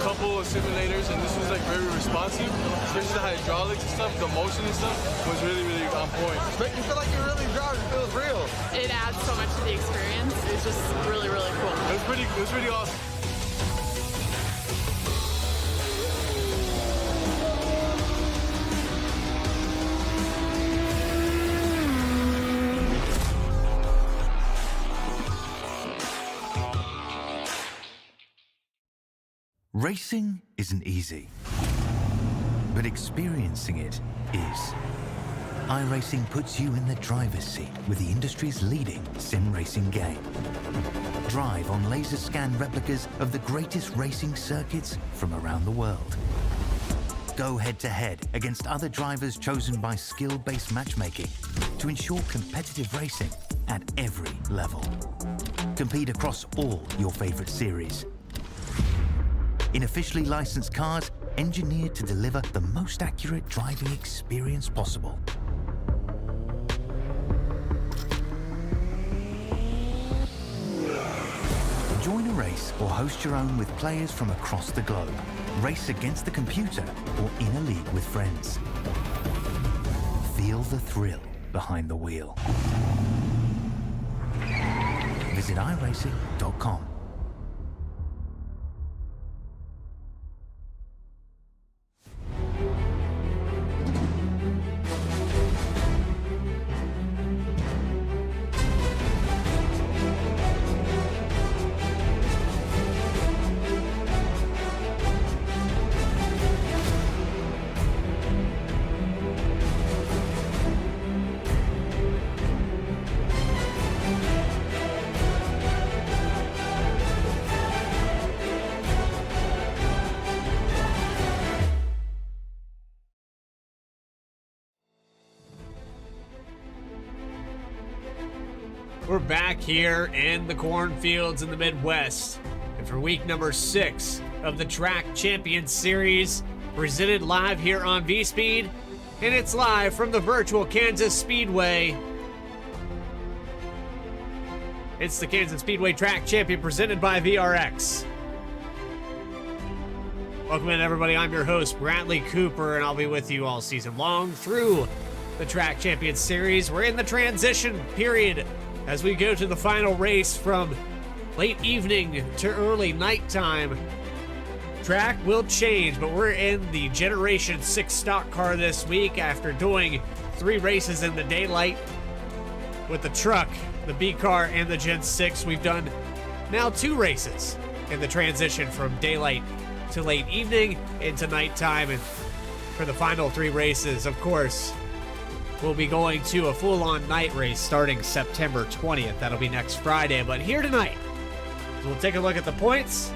couple of simulators, and this was like very responsive, especially the hydraulics and stuff, the motion and stuff was really, really on point. But you feel like you're really driving, it feels real. It adds so much to the experience. It's just really, really cool. It was pretty awesome. Racing isn't easy, but experiencing it is. iRacing puts you in the driver's seat with the industry's leading sim racing game. Drive on laser scan replicas of the greatest racing circuits from around the world. Go head-to-head against other drivers chosen by skill-based matchmaking to ensure competitive racing at every level. Compete across all your favorite series. In officially licensed cars, engineered to deliver the most accurate driving experience possible. Join a race or host your own with players from across the globe. Race against the computer or in a league with friends. Feel the thrill behind the wheel. Visit iRacing.com. We're back here in the cornfields in the Midwest, and for week number 6 of the Track Champions Series, presented live here on Vspeed, and it's live from the virtual Kansas Speedway. It's the Kansas Speedway Track Champion presented by VRX. Welcome in, everybody. I'm your host, Bradley Cooper, and I'll be with you all season long through the Track Champions Series. We're in the transition period as we go to the final race from late evening to early nighttime. Track will change, but we're in the Generation 6 stock car this week after doing 3 races in the daylight with the truck, the B car, and the Gen 6. We've done now 2 races in the transition from daylight to late evening into nighttime, and for the final 3 races, of course, we'll be going to a full-on night race starting September 20th. That'll be next Friday. But here tonight, we'll take a look at the points.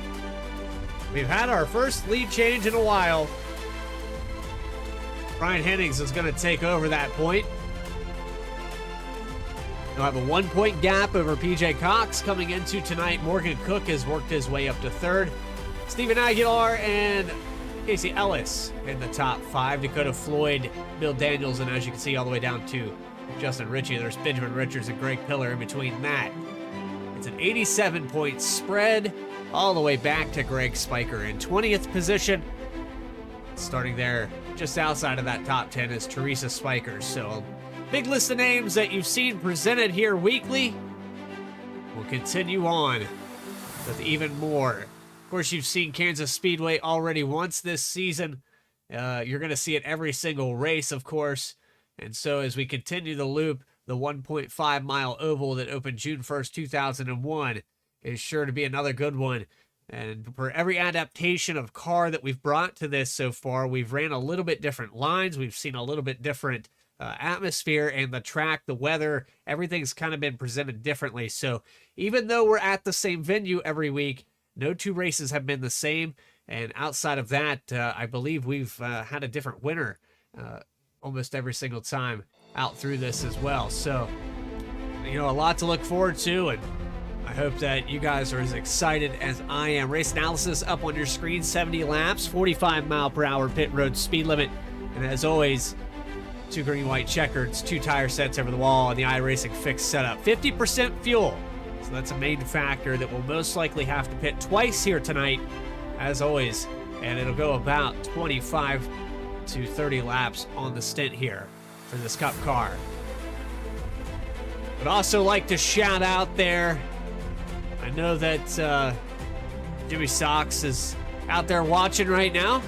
We've had our first lead change in a while. Brian Hennings is going to take over that point. He'll have a 1-point gap over PJ Cox coming into tonight. Morgan Cook has worked his way up to 3rd. Steven Aguilar and Casey Ellis in the top 5. Dakota Floyd, Bill Daniels, and as you can see all the way down to Justin Ritchie, there's Benjamin Richards and Greg Pillar in between that. It's an 87-point spread all the way back to Greg Spiker in 20th position. Starting there just outside of that top 10 is Teresa Spiker. So a big list of names that you've seen presented here weekly. We'll continue on with even more. Of course, you've seen Kansas Speedway already once this season. You're going to see it every single race, of course. And so as we continue the loop, the 1.5-mile oval that opened June 1st, 2001 is sure to be another good one. And for every adaptation of car that we've brought to this so far, we've ran a little bit different lines. We've seen a little bit different atmosphere, and the track, the weather, everything's kind of been presented differently. So even though we're at the same venue every week, no 2 races have been the same, and outside of that, I believe we've had a different winner almost every single time out through this as well. So, you know, a lot to look forward to, and I hope that you guys are as excited as I am. Race analysis up on your screen, 70 laps, 45-mile-per-hour pit road speed limit, and as always, 2 green-white checkers, 2 tire sets over the wall, and the iRacing fixed setup. 50% fuel. So that's a main factor that we'll most likely have to pit twice here tonight. As always, and it'll go about 25 to 30 laps on the stint here for this Cup car. Would also like to shout out there, I know that Jimmy Sox is out there watching right now,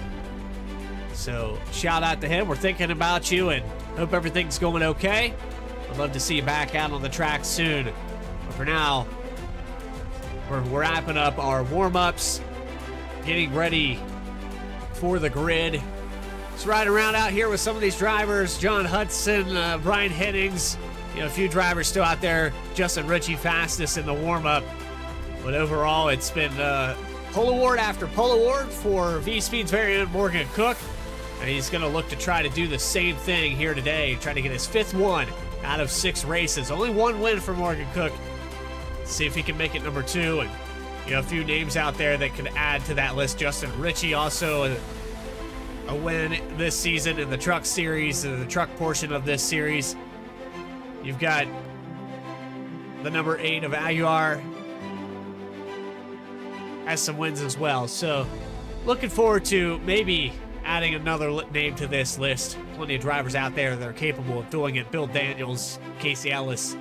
so shout out to him. We're thinking about you and hope everything's going okay. I'd love to see you back out on the track soon. But for now, we're wrapping up our warm-ups, getting ready for the grid. Just riding around out here with some of these drivers, John Hudson, Brian Hennings, a few drivers still out there. Justin Ritchie fastest in the warm-up. But overall, it's been pole award after pole award for Vspeed's very own Morgan Cook. And he's going to look to try to do the same thing here today, trying to get his 5th one out of 6 races. Only 1 win for Morgan Cook. See if he can make it number 2. And a few names out there that could add to that list. Justin Ritchie also a win this season in the truck series, the truck portion of this series. You've got the number 8 of Aguiar has some wins as well. So looking forward to maybe adding another name to this list. Plenty of drivers out there that are capable of doing it. Bill Daniels, Casey Ellis,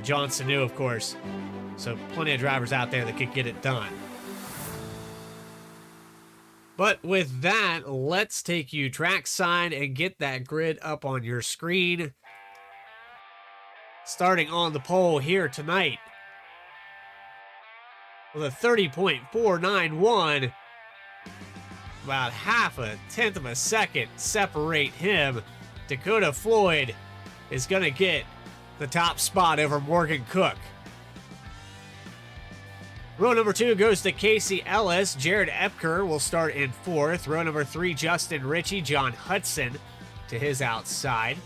John Sanu, of course. So plenty of drivers out there that could get it done. But with that, let's take you trackside and get that grid up on your screen. Starting on the pole here tonight with a 30.491. About half a tenth of a second separate him. Dakota Floyd is going to get the top spot over Morgan Cook. Row number 2 goes to Casey Ellis. Jared Epker will start in 4th. Row number 3, Justin Ritchie. John Hudson to his outside.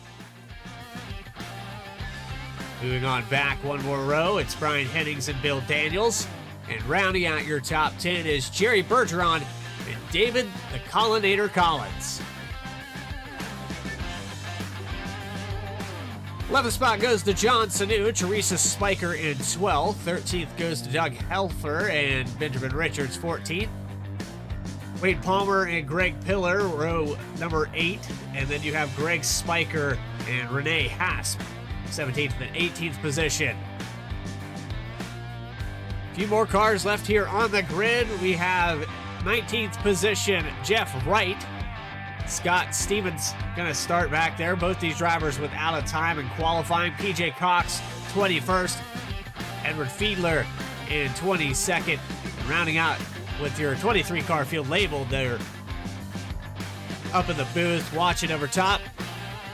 Moving on back one more row, it's Brian Hennings and Bill Daniels. And rounding out your top 10 is Jerry Bergeron and David the Collinator Collins. 11th spot goes to John Sanu, Teresa Spiker in 12th. 13th goes to Doug Helfer and Benjamin Richards, 14th. Wade Palmer and Greg Pillar, row number 8. And then you have Greg Spiker and Renee Hasp, 17th and 18th position. A few more cars left here on the grid. We have 19th position, Jeff Wright. Scott Stevens going to start back there. Both these drivers without a time in qualifying. PJ Cox, 21st. Edward Fiedler in 22nd. And rounding out with your 23 car field labeled there up in the booth, watching over top.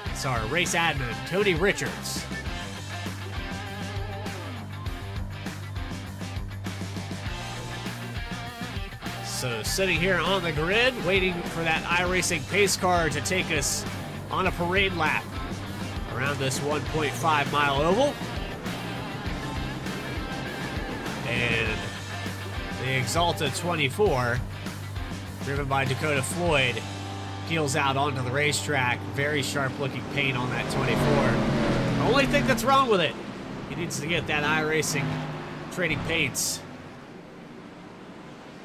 It's our race admin, Tony Richards. So sitting here on the grid, waiting for that iRacing pace car to take us on a parade lap around this 1.5 mile oval. And the Exalta 24, driven by Dakota Floyd, peels out onto the racetrack. Very sharp looking paint on that 24. The only thing that's wrong with it, he needs to get that iRacing trading paints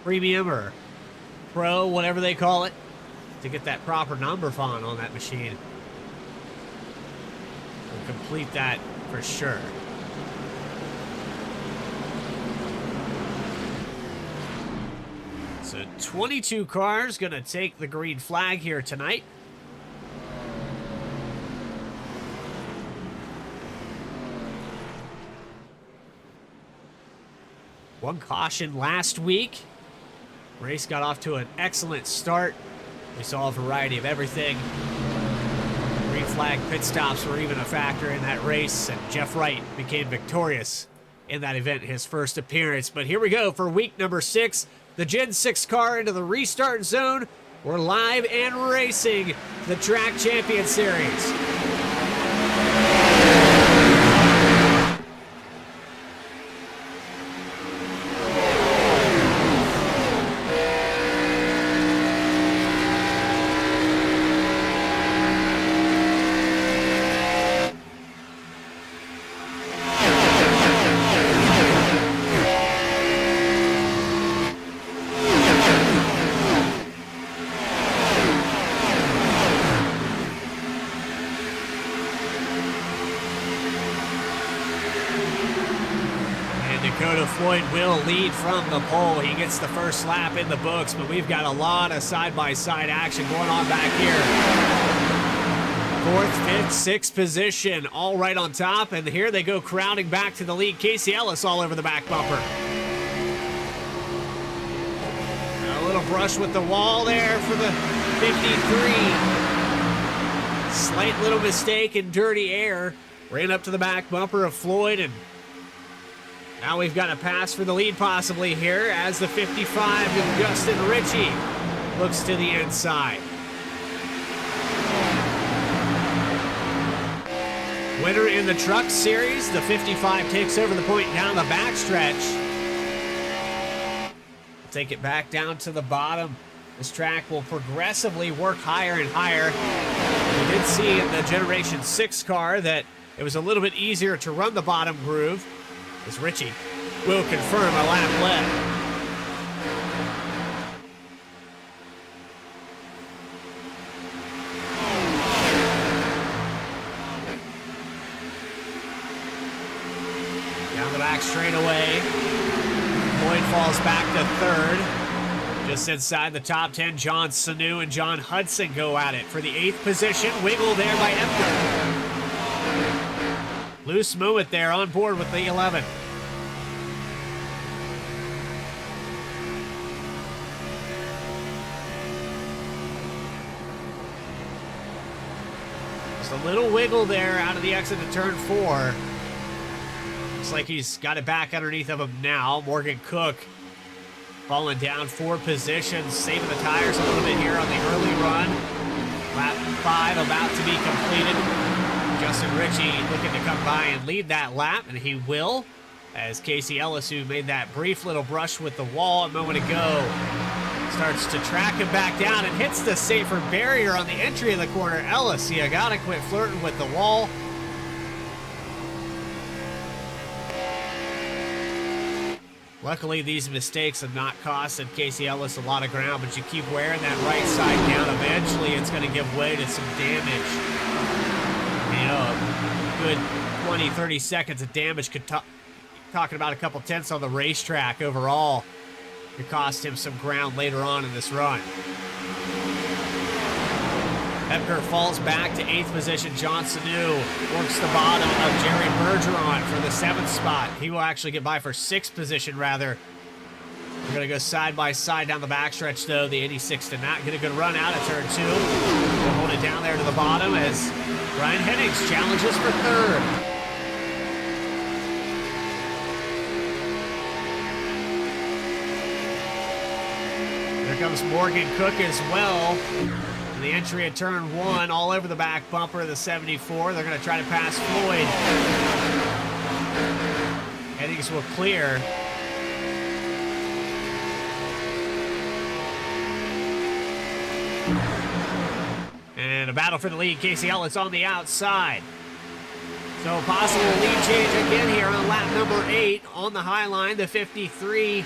premium or pro, whatever they call it, to get that proper number font on that machine. We'll complete that for sure. So 22 cars gonna take the green flag here tonight. One caution last week. Race got off to an excellent start. We saw a variety of everything. Green flag pit stops were even a factor in that race, and Jeff Wright became victorious in that event, his first appearance. But here we go for week number 6. The Gen 6 car into the restart zone. We're live and racing the Track Champion Series. Dakota Floyd will lead from the pole. He gets the first lap in the books, but we've got a lot of side-by-side action going on back here. 4th, 5th, 6th position, all right on top, and here they go crowding back to the lead. Casey Ellis all over the back bumper. A little brush with the wall there for the 53. Slight little mistake in dirty air. Ran up to the back bumper of Floyd, and now we've got a pass for the lead possibly here as the 55 of Justin Ritchie looks to the inside. Winner in the Truck Series, the 55 takes over the point down the backstretch. Take it back down to the bottom. This track will progressively work higher and higher. We did see in the Generation 6 car that it was a little bit easier to run the bottom groove, as Ritchie will confirm a lap led. Down the back straightaway. Floyd falls back to 3rd. Just inside the top 10, John Sanu and John Hudson go at it for the 8th position. Wiggle there by Epner. Loose movement there on board with the 11. Just a little wiggle there out of the exit to turn 4. Looks like he's got it back underneath of him now. Morgan Cook falling down 4 positions, saving the tires a little bit here on the early run. Lap 5 about to be completed. Justin Ritchie looking to come by and lead that lap, and he will, as Casey Ellis, who made that brief little brush with the wall a moment ago, starts to track him back down and hits the safer barrier on the entry of the corner. Ellis, you gotta quit flirting with the wall. Luckily, these mistakes have not costed Casey Ellis a lot of ground, but you keep wearing that right side down, eventually it's going to give way to some damage. You know, a good 20, 30 seconds of damage could talking about a couple tenths on the racetrack overall could cost him some ground later on in this run. Epker falls back to 8th position. John Sanu works the bottom of Jerry Bergeron for the 7th spot. He will actually get by for 6th position, rather. We're going to go side by side down the backstretch, though. The 86 did not get a good run out of turn 2. We'll hold it down there to the bottom as Ryan Hennings challenges for 3rd. There comes Morgan Cook as well. The entry at turn 1, all over the back bumper of the 74. They're going to try to pass Floyd. Hennings will clear. And a battle for the lead. Casey Ellis on the outside. So a possible lead change again here on lap number 8 on the high line. The 53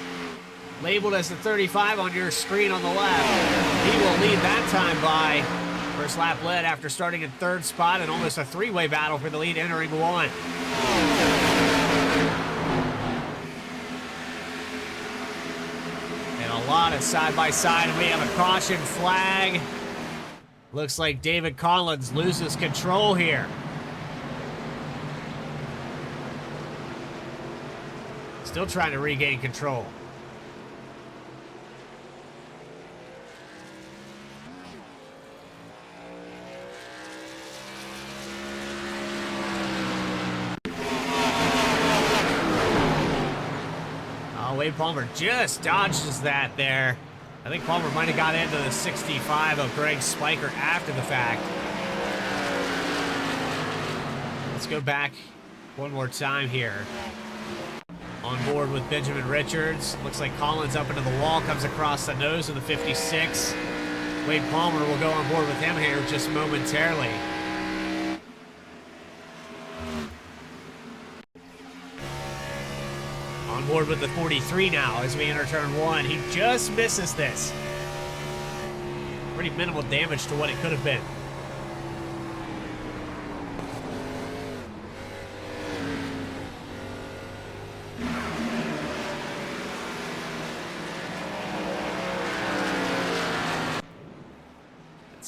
labeled as the 35 on your screen on the left. He will lead that time by. First lap led after starting in 3rd spot, and almost a 3-way battle for the lead entering 1. And a lot of side-by-side, and we have a caution flag. Looks like David Collins loses control here. Still trying to regain control. Wade Palmer just dodges that there. I think Palmer might have got into the 65 of Greg Spiker after the fact. Let's go back one more time here. On board with Benjamin Richards. Looks like Collins up into the wall, comes across the nose of the 56. Wade Palmer will go on board with him here just momentarily. On board with the 43 now as we enter turn 1. He just misses this. Pretty minimal damage to what it could have been.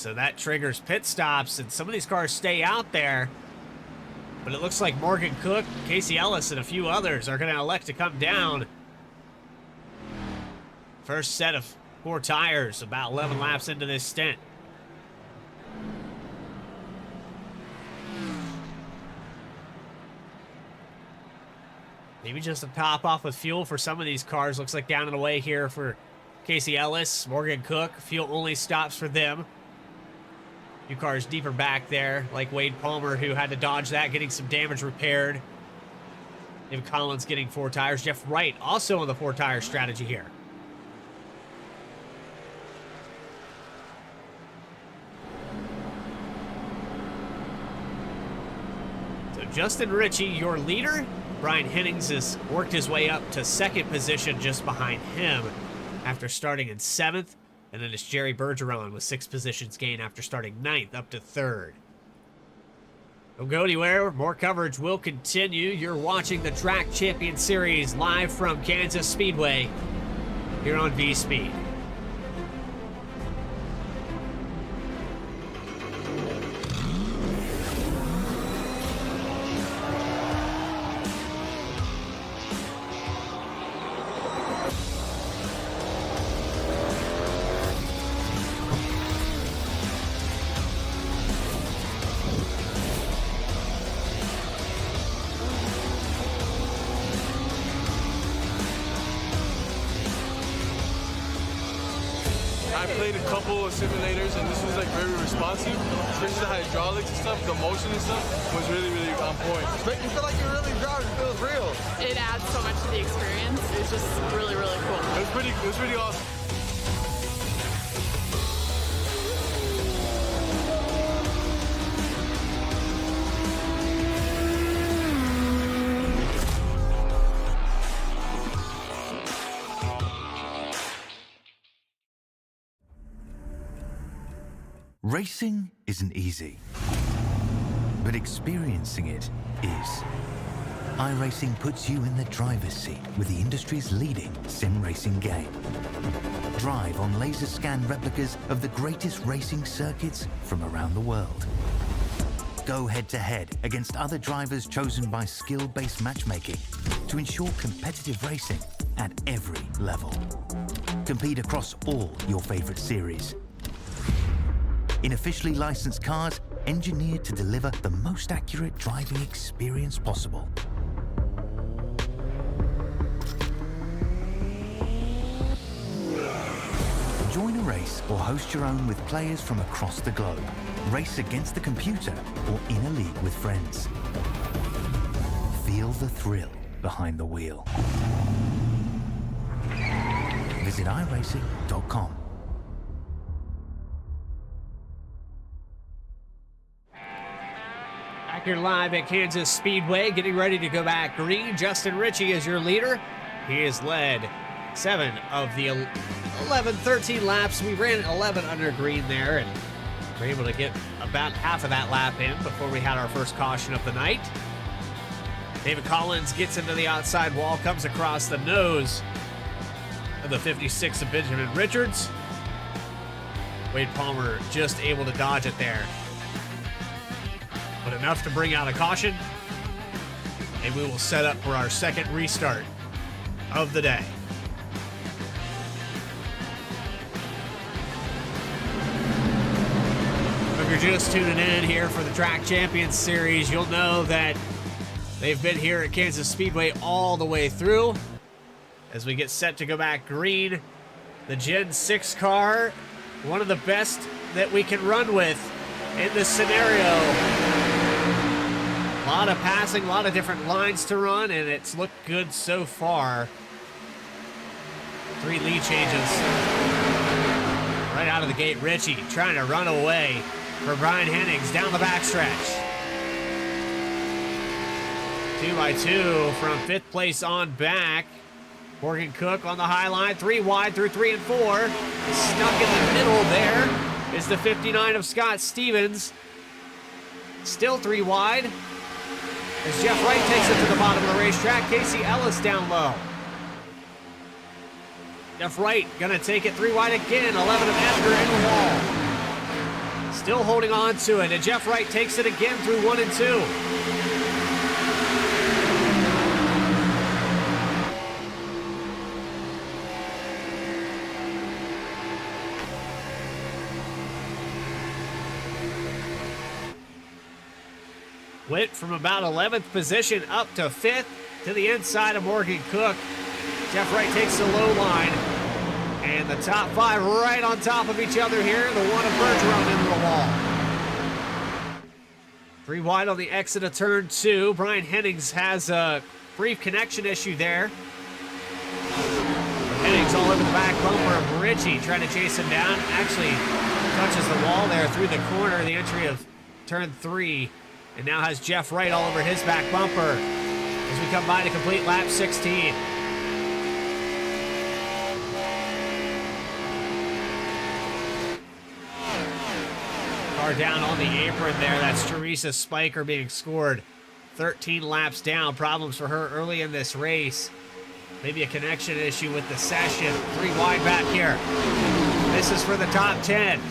So that triggers pit stops, and some of these cars stay out there. But it looks like Morgan Cook, Casey Ellis, and a few others are going to elect to come down. First set of 4 tires, about 11 laps into this stint. Maybe just a top off with fuel for some of these cars. Looks like down and away here for Casey Ellis, Morgan Cook. Fuel only stops for them. A few cars deeper back there, like Wade Palmer, who had to dodge that, getting some damage repaired. David Collins getting 4 tires. Jeff Wright also on the 4-tire strategy here. So Justin Ritchie, your leader. Brian Hennings has worked his way up to 2nd position just behind him after starting in 7th. And then it's Jerry Bergeron with 6 positions gained after starting 9th up to 3rd. Don't go anywhere. More coverage will continue. You're watching the Track Champion Series live from Kansas Speedway here on Vspeed. I played a couple of simulators, and this was like very responsive, especially the hydraulics and stuff. The motion and stuff was really, really on point. Make you feel like you're really driving. It feels real. It adds so much to the experience. It's just really, really cool. It was pretty awesome. Racing isn't easy, but experiencing it is. iRacing puts you in the driver's seat with the industry's leading sim racing game. Drive on laser scan replicas of the greatest racing circuits from around the world. Go head-to-head against other drivers chosen by skill-based matchmaking to ensure competitive racing at every level. Compete across all your favorite series. In officially licensed cars, engineered to deliver the most accurate driving experience possible. Join a race or host your own with players from across the globe. Race against the computer or in a league with friends. Feel the thrill behind the wheel. Visit iRacing.com. Here live at Kansas Speedway, getting ready to go back green. Justin Ritchie is your leader. He has led 7 of the 11, 13 laps. We ran 11 under green there and were able to get about half of that lap in before we had our first caution of the night. David Collins gets into the outside wall, comes across the nose of the 56 of Benjamin Richards. Wade Palmer just able to dodge it there. But enough to bring out a caution, and we will set up for our second restart of the day. If you're just tuning in here for the Track Champions Series, you'll know that they've been here at Kansas Speedway all the way through. As we get set to go back green, the Gen 6 car, one of the best that we can run with in this scenario. A lot of passing, a lot of different lines to run, and it's looked good so far. 3 lead changes. Right out of the gate, Ritchie trying to run away for Brian Hennings down the backstretch. 2x2 from 5th place on back. Morgan Cook on the high line, 3 wide through 3 and 4. Stuck in the middle there is the 59 of Scott Stevens. Still 3 wide. As Jeff Wright takes it to the bottom of the racetrack, Casey Ellis down low. Jeff Wright gonna take it 3 wide again, 11 of Edgar in the wall. Still holding on to it, and Jeff Wright takes it again through 1 and 2. Went from about 11th position up to 5th to the inside of Morgan Cook. Jeff Wright takes the low line. And the top 5 right on top of each other here. The one of Bergeron into the wall. 3 wide on the exit of turn 2. Brian Hennings has a brief connection issue there. Hennings all over the back bumper of Richie trying to chase him down. Actually touches the wall there through the corner, the entry of turn 3. And now has Jeff Wright all over his back bumper as we come by to complete lap 16. Car down on the apron there. That's Teresa Spiker being scored 13 laps down. Problems for her early in this race. Maybe a connection issue with the session. 3 wide back here. This is for the top 10.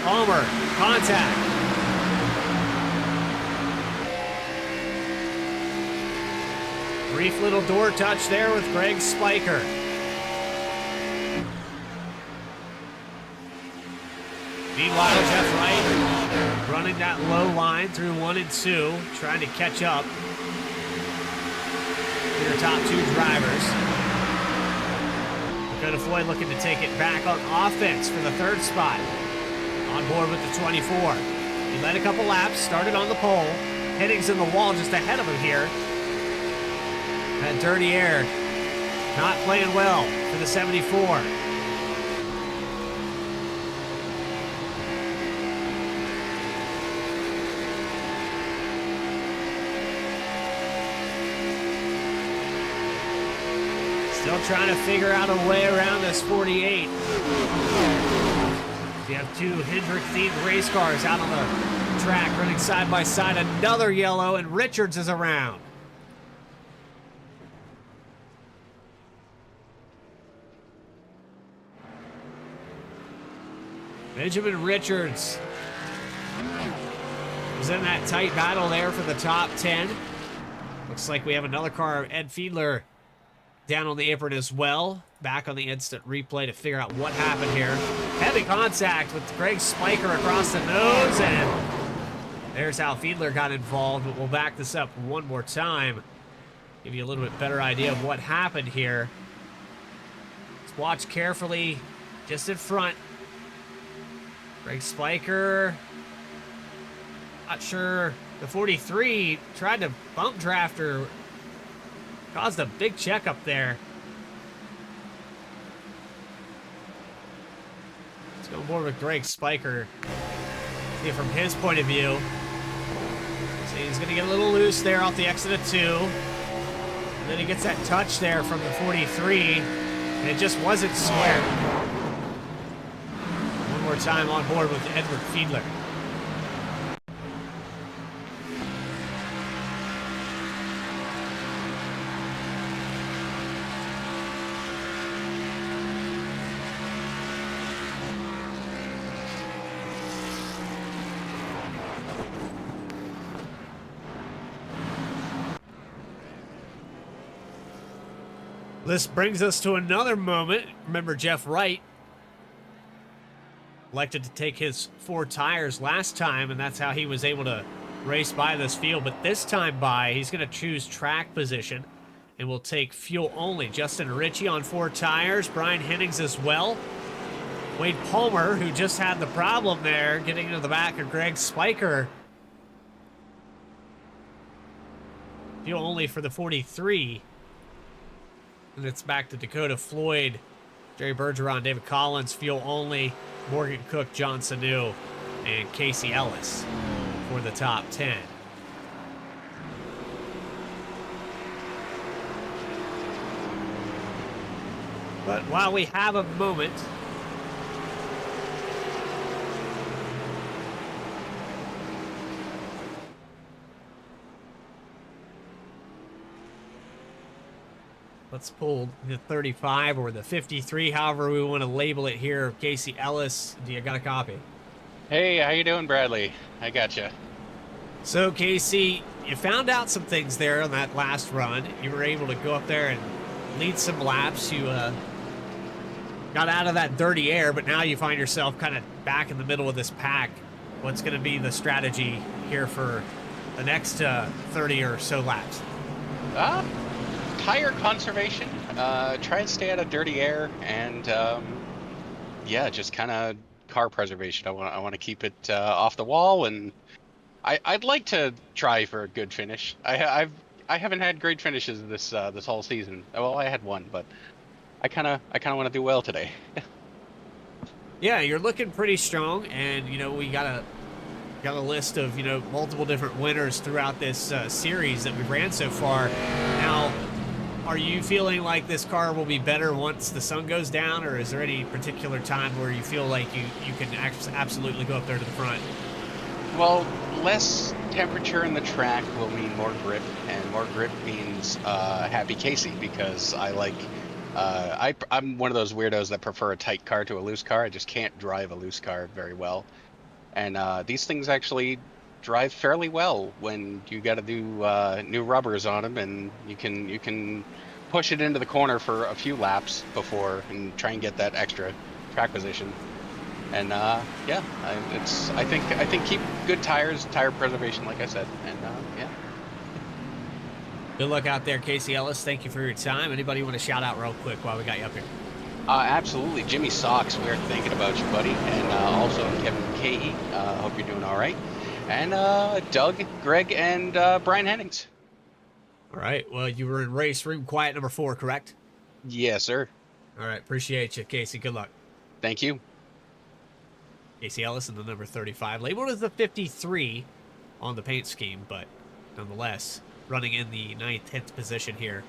Palmer, contact. Brief little door touch there with Greg Spiker. Meanwhile, Jeff Wright running that low line through 1 and 2, trying to catch up to your top 2 drivers. Dakota Floyd looking to take it back on offense for the 3rd spot. On board with the 24. He led a couple laps, started on the pole. Hennings in the wall just ahead of him here. That dirty air not playing well for the 74. Still trying to figure out a way around this 48. You have 2 Hendrick-themed race cars out on the track running side by side. Another yellow, and Richards is around. Benjamin Richards was in that tight battle there for the top 10. Looks like we have another car, Ed Fiedler, down on the apron as well. Back on the instant replay to figure out what happened here. Heavy contact with Greg Spiker across the nose, and there's how Fiedler got involved. But we'll back this up one more time. Give you a little bit better idea of what happened here. Let's watch carefully just in front. Greg Spiker, not sure. The 43 tried to bump draft her, caused a big checkup there. Let's go more with Greg Spiker. See it from his point of view. So he's going to get a little loose there off the exit of 2. And then he gets that touch there from the 43, and it just wasn't square. More time on board with Edward Fiedler. This brings us to another moment. Remember Jeff Wright elected to take his 4 tires last time, and that's how he was able to race by this field. But this time he's going to choose track position and will take fuel only. Justin Ritchie on 4 tires, Brian Hennings as well. Wade Palmer, who just had the problem there, getting into the back of Greg Spiker. Fuel only for the 43. And it's back to Dakota Floyd, Jerry Bergeron, David Collins, fuel only. Morgan Cook, John Sanu, and Casey Ellis for the top 10. But while we have a moment, let's pull the 35 or the 53, however we want to label it here. Casey Ellis, do you got a copy? Hey, how you doing, Bradley? I gotcha. So, Casey, you found out some things there on that last run. You were able to go up there and lead some laps. You got out of that dirty air, but now you find yourself kind of back in the middle of this pack. What's going to be the strategy here for the next 30 or so laps? Tire conservation. Try and stay out of dirty air, and yeah, just kind of car preservation. I want to keep it off the wall, and I'd like to try for a good finish. I haven't had great finishes this whole season. Well, I had one, but I kind of want to do well today. Yeah, you're looking pretty strong, and you know we got a list of multiple different winners throughout this series that we've ran so far. Now, are you feeling like this car will be better once the sun goes down, or is there any particular time where you feel like you can absolutely go up there to the front? Well, less temperature in the track will mean more grip, and more grip means happy Casey, because I like. I'm one of those weirdos that prefer a tight car to a loose car. I just can't drive a loose car very well. And these things actually drive fairly well when you got to do new rubbers on them, and you can push it into the corner for a few laps before and try and get that extra track position. And yeah, I think keep good tires, tire preservation, like I said, and yeah. Good luck out there, Casey Ellis. Thank you for your time. Anybody want to shout out real quick while we got you up here? Absolutely. Jimmy Socks, we're thinking about you, buddy. And also Kevin Cahey, hope you're doing all right. And Doug, Greg, and Brian Hennings. All right. Well, you were in race room quiet number 4, correct? Yes, sir. All right. Appreciate you, Casey. Good luck. Thank you. Casey Ellis in the number 35, labeled as the 53 on the paint scheme, but nonetheless, running in the 9th, 10th position here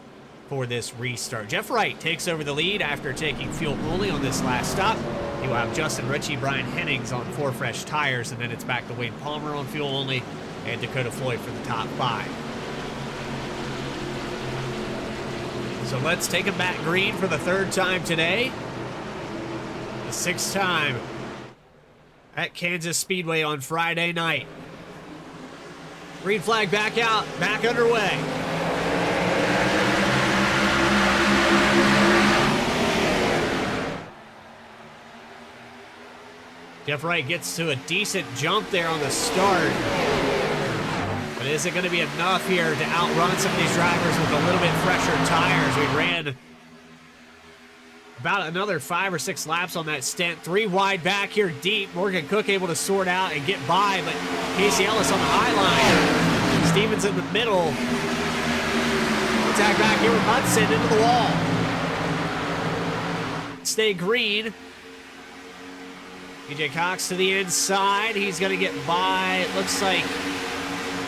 for this restart. Jeff Wright takes over the lead after taking fuel only on this last stop. You have Justin Ritchie, Brian Hennings on 4 fresh tires, and then it's back to Wayne Palmer on fuel only and Dakota Floyd for the top 5. So let's take him back green for the 3rd time today. The 6th time at Kansas Speedway on Friday night. Green flag back out, back underway. Jeff Wright gets to a decent jump there on the start. But is it going to be enough here to outrun some of these drivers with a little bit fresher tires? We ran about another 5 or 6 laps on that stint. 3 wide back here deep. Morgan Cook able to sort out and get by, but Casey Ellis on the high line. Stevens in the middle. Attack back here with Hudson into the wall. Stay green. PJ Cox to the inside. He's going to get by. It looks like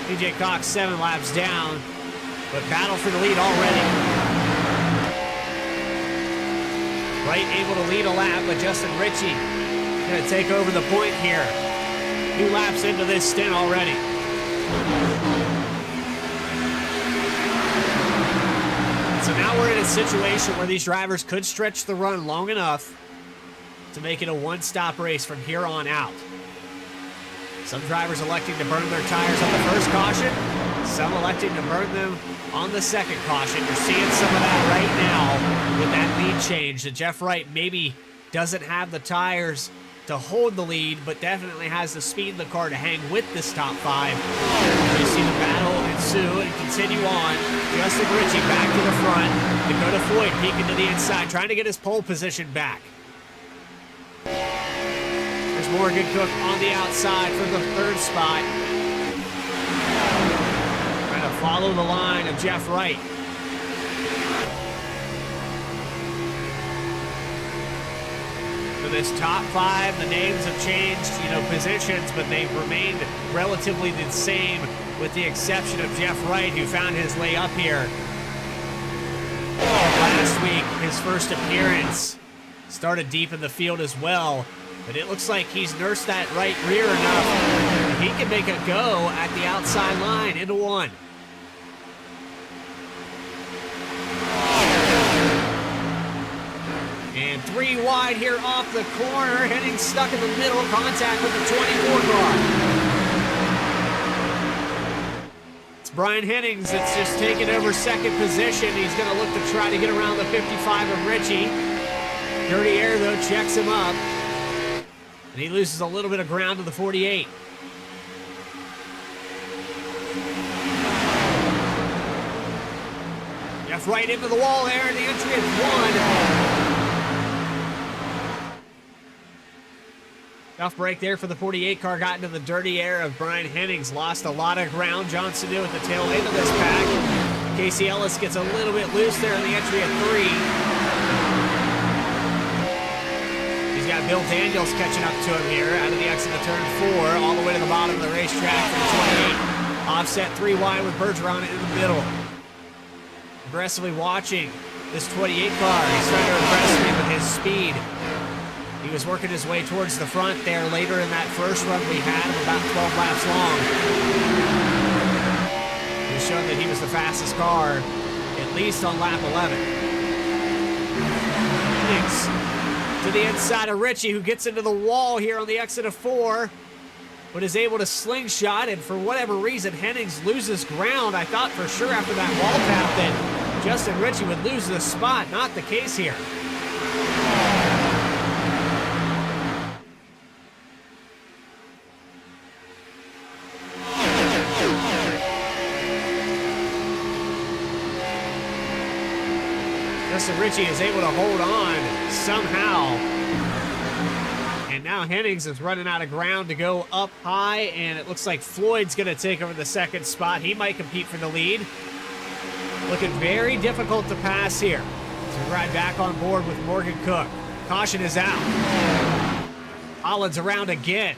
PJ Cox 7 laps down, but battle for the lead already. Wright able to lead a lap, but Justin Ritchie going to take over the point here. 2 laps into this stint already. So now we're in a situation where these drivers could stretch the run long enough to make it a one-stop race from here on out. Some drivers electing to burn their tires on the first caution, some electing to burn them on the second caution. You're seeing some of that right now with that lead change. That Jeff Wright maybe doesn't have the tires to hold the lead, but definitely has the speed in the car to hang with this top 5. You see the battle ensue and continue on. Justin Ritchie back to the front. Dakota Floyd peeking to the inside, trying to get his pole position back. There's Morgan Cook on the outside for the 3rd spot. Trying to follow the line of Jeff Wright. For this top 5, the names have changed, positions, but they've remained relatively the same, with the exception of Jeff Wright, who found his way up here. Last week, his first appearance, started deep in the field as well, but it looks like he's nursed that right rear enough. He can make a go at the outside line into 1. And And 3 wide here off the corner. Hennings stuck in the middle. Contact with the 24 car. It's Brian Hennings that's just taken over second position. He's going to look to try to get around the 55 of Richie. Dirty Air, though, checks him up. And he loses a little bit of ground to the 48. Jeff right into the wall there, and the entry is 1. Tough break there for the 48 car. Got into the dirty air of Brian Hennings. Lost a lot of ground. Johnson did with the tail end of this pack. Casey Ellis gets a little bit loose there in the entry at 3. He's got Bill Daniels catching up to him here out of the exit of turn 4, all the way to the bottom of the racetrack for the 28. Offset 3 wide with Bergeron in the middle. Aggressively watching this 28 car. He's trying to impress me with his speed. He was working his way towards the front there later in that first run we had of about 12 laps long. He was showing that he was the fastest car, at least on lap 11. Hennings to the inside of Richie, who gets into the wall here on the exit of 4, but is able to slingshot, and for whatever reason, Hennings loses ground. I thought for sure after that wall tap that Justin Ritchie would lose the spot. Not the case here. Justin Ritchie is able to hold on somehow. And now Hennings is running out of ground to go up high, and it looks like Floyd's going to take over the second spot. He might compete for the lead. Looking very difficult to pass here. So we ride back on board with Morgan Cook. Caution is out. Holland's around again.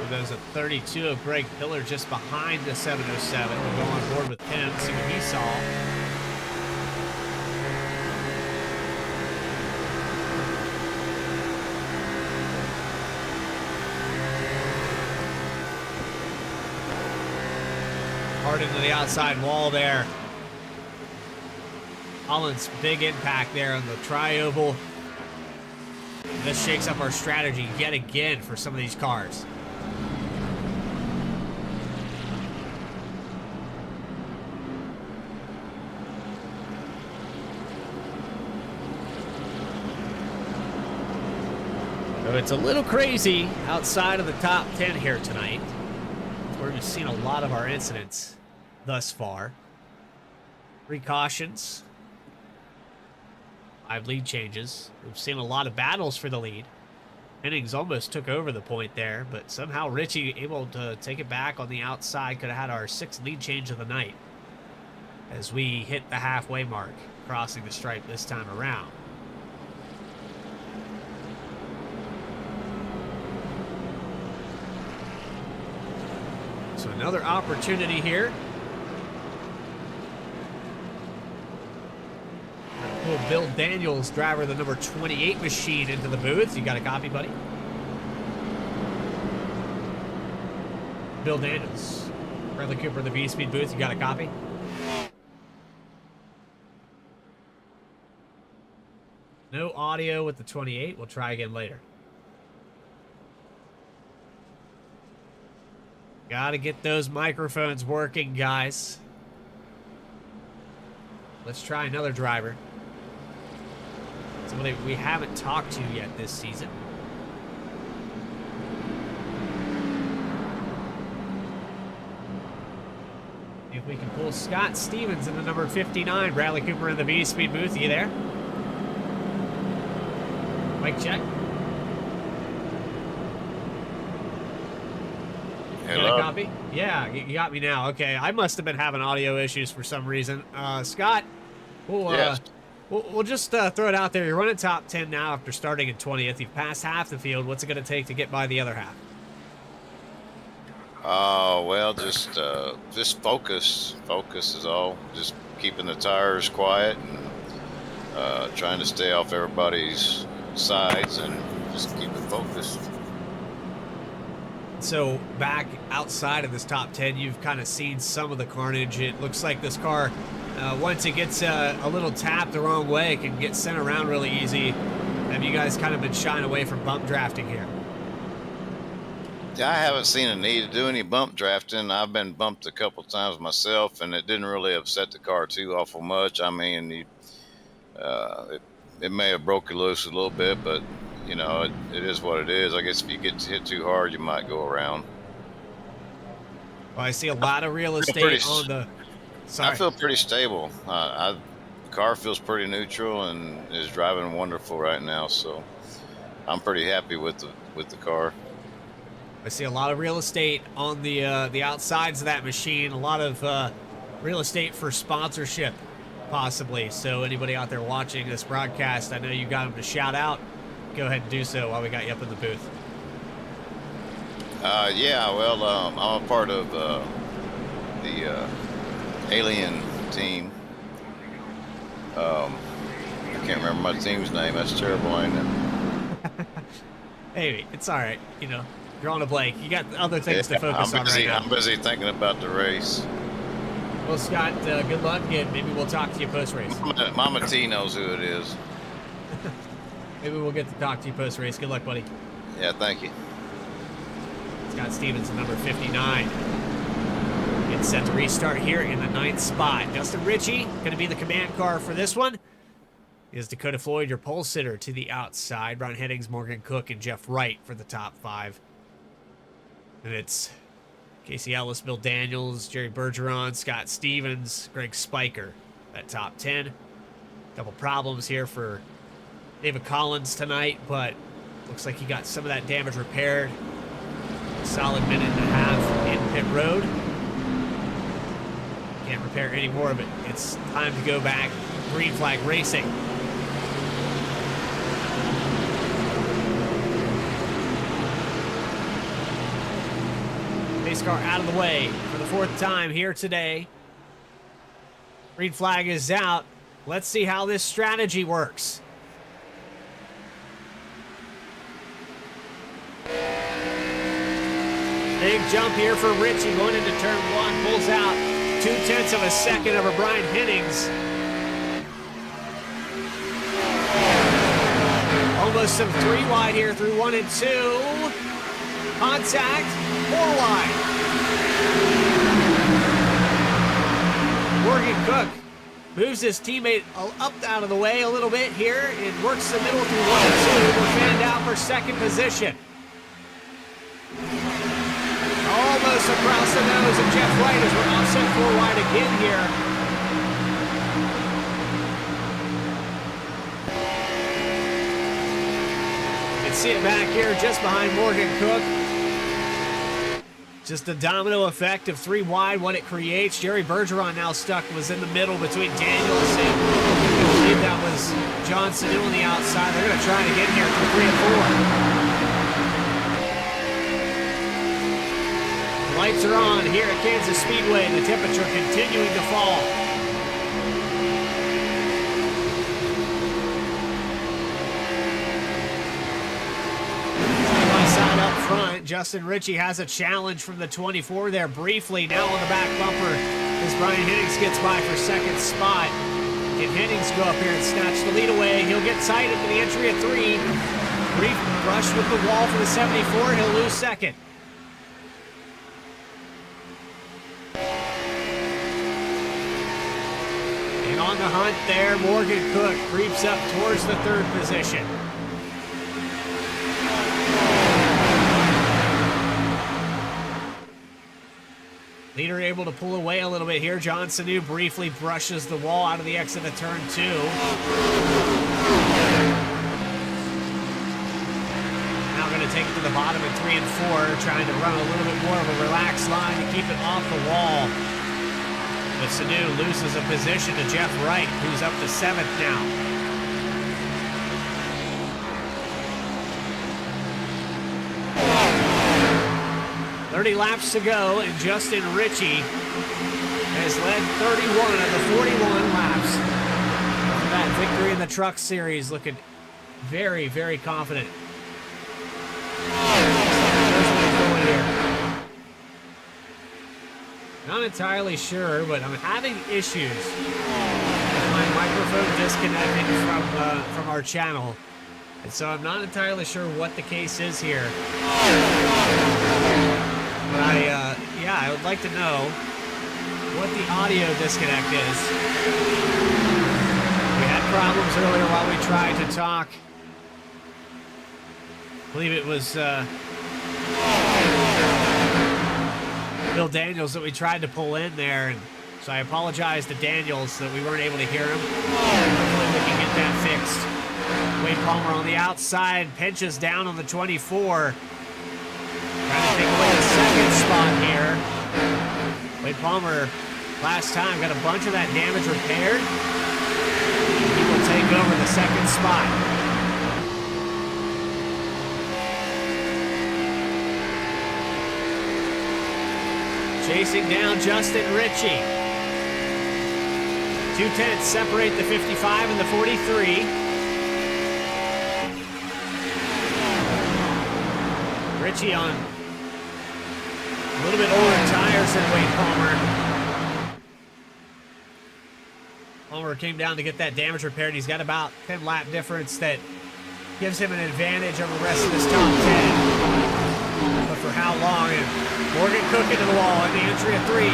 There's a 32 of Greg Pillar just behind the 707. We'll go on board with him, see what he saw. Hard into the outside wall there. Holland's big impact there on the tri-oval. This shakes up our strategy yet again for some of these cars. So it's a little crazy outside of the top 10 here tonight. That's where we've seen a lot of our incidents thus far. 3 cautions. 5 lead changes. We've seen a lot of battles for the lead. Hennings almost took over the point there, but somehow Richie able to take it back on the outside. Could have had our 6th lead change of the night as we hit the halfway mark, crossing the stripe this time around. So another opportunity here. Pull Bill Daniels, driver of the number 28 machine, into the booth. You got a copy, buddy? Bill Daniels. Bradley Cooper in the Vspeed booth. You got a copy? No audio with the 28. We'll try again later. Gotta get those microphones working, guys. Let's try another driver. Somebody we haven't talked to yet this season. If we can pull Scott Stevens in the number 59, Bradley Cooper in the Vspeed booth. Are you there? Mic check. Hello? Got a copy? Yeah, you got me now. Okay, I must have been having audio issues for some reason. Scott, Yes. we'll just throw it out there. You're running top 10 now after starting in 20th. You've passed half the field. What's it going to take to get by the other half? Well, just focus. Focus is all. Just keeping the tires quiet and trying to stay off everybody's sides and just keep it focused. So back outside of this top 10, you've kind of seen some of the carnage. It looks like this car, once it gets a little tapped the wrong way, it can get sent around really easy. Have you guys kind of been shying away from bump drafting here? I haven't seen a need to do any bump drafting. I've been bumped a couple times myself, and it didn't really upset the car too awful much. I mean, it may have broke you loose a little bit, but you know, it is what it is. I guess if you get hit too hard, you might go around. Well, I see a lot of real estate on the... Sorry. I feel pretty stable. The car feels pretty neutral and is driving wonderful right now, so I'm pretty happy with the car. I see a lot of real estate on the outsides of that machine. A lot of real estate for sponsorship, possibly. So anybody out there watching this broadcast, I know you got them to shout out. Go ahead and do so while we got you up in the booth. Yeah, well, I'm a part of the Alien team. I can't remember my team's name. That's terrible, ain't it? Hey, it's all right. You know, you're on a blank. You got other things to focus on right now. I'm busy thinking about the race. Well, Scott, good luck, and maybe we'll talk to you post-race. Mama T knows who it is. Maybe we'll get to talk to you post-race. Good luck, buddy. Yeah, thank you. Scott Stevens, number 59. It's set to restart here in the 9th spot. Justin Ritchie going to be the command car for this one. Is Dakota Floyd your pole sitter to the outside. Ron Headings, Morgan Cook, and Jeff Wright for the top 5. And it's Casey Ellis, Bill Daniels, Jerry Bergeron, Scott Stevens, Greg Spiker. That top 10. Couple problems here for David Collins tonight, but looks like he got some of that damage repaired. A solid minute and a half in pit road. Can't repair any more of it. It's time to go back. Green flag racing. Pace car out of the way for the 4th time here today. Green flag is out. Let's see how this strategy works. Big jump here for Ritchie going into turn 1. Pulls out 0.2 of a second over Brian Hennings. Almost some 3 wide here through 1 and 2. Contact, 4 wide. Morgan Cook moves his teammate up out of the way a little bit here and works the middle through 1 and 2. We're fanned out for 2nd position. Almost across the nose of Jeff Wright as we're offset 4 wide again here. You can see it back here just behind Morgan Cook. Just the domino effect of 3 wide, what it creates. Jerry Bergeron now was in the middle between Daniels and I believe that was Johnson on the outside. They're going to try to get here for 3 and 4. Lights are on here at Kansas Speedway, and the temperature continuing to fall. Side by side up front, Justin Ritchie has a challenge from the 24 there briefly. Now on the back bumper as Brian Hennings gets by for 2nd spot. Can Hennings go up here and snatch the lead away? He'll get tight into the entry at 3. Brief brush with the wall for the 74. He'll lose 2nd. On the hunt there, Morgan Cook creeps up towards the 3rd position. Leader able to pull away a little bit here. John Sanu briefly brushes the wall out of the exit of turn 2. Now going to take it to the bottom in 3 and 4, trying to run a little bit more of a relaxed line to keep it off the wall. But Sanu loses a position to Jeff Wright, who's up to 7th now. 30 laps to go, and Justin Ritchie has led 31 of the 41 laps. That victory in the Truck Series, looking very, very confident. Not entirely sure, but I'm having issues with my microphone disconnecting from our channel. And so I'm not entirely sure what the case is here. But I would like to know what the audio disconnect is. We had problems earlier while we tried to talk. I believe it was Bill Daniels that we tried to pull in there, and so I apologize to Daniels that we weren't able to hear him. Hopefully we can get that fixed. Wade Palmer on the outside, pinches down on the 24. Trying to take away the second spot here. Wade Palmer last time got a bunch of that damage repaired. He will take over the second spot. Chasing down Justin Ritchie. 2/10 separate the 55 and the 43. Ritchie on a little bit older tires than Wade Palmer. Palmer came down to get that damage repaired. He's got about 10 lap difference that gives him an advantage over the rest of this top 10. But for how long? And Morgan Cook into the wall in the entry of 3.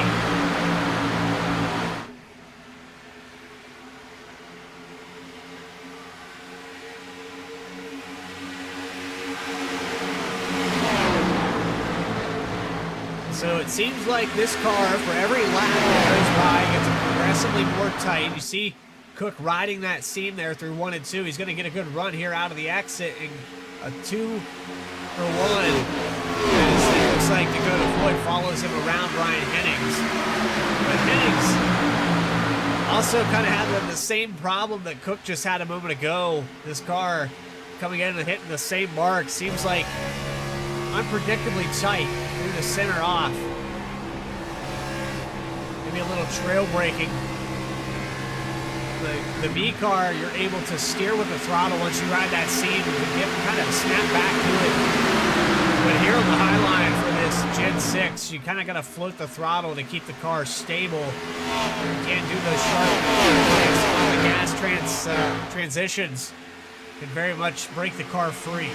So it seems like this car, for every lap that goes by, gets progressively more tight. You see Cook riding that seam there through 1 and 2. He's going to get a good run here out of the exit, and a 2 for 1. As it looks like Dakota Floyd follows him around Ryan Hennings. But Hennings also kind of had the same problem that Cook just had a moment ago. This car coming in and hitting the same mark. Seems like unpredictably tight through the center off. Maybe a little trail braking. The B car, you're able to steer with the throttle once you ride that seam. You can get kind of snap back to it. But here on the High Line for this Gen 6, you kind of got to float the throttle to keep the car stable. You can't do those sharp brakes on the gas transitions. Can very much break the car free.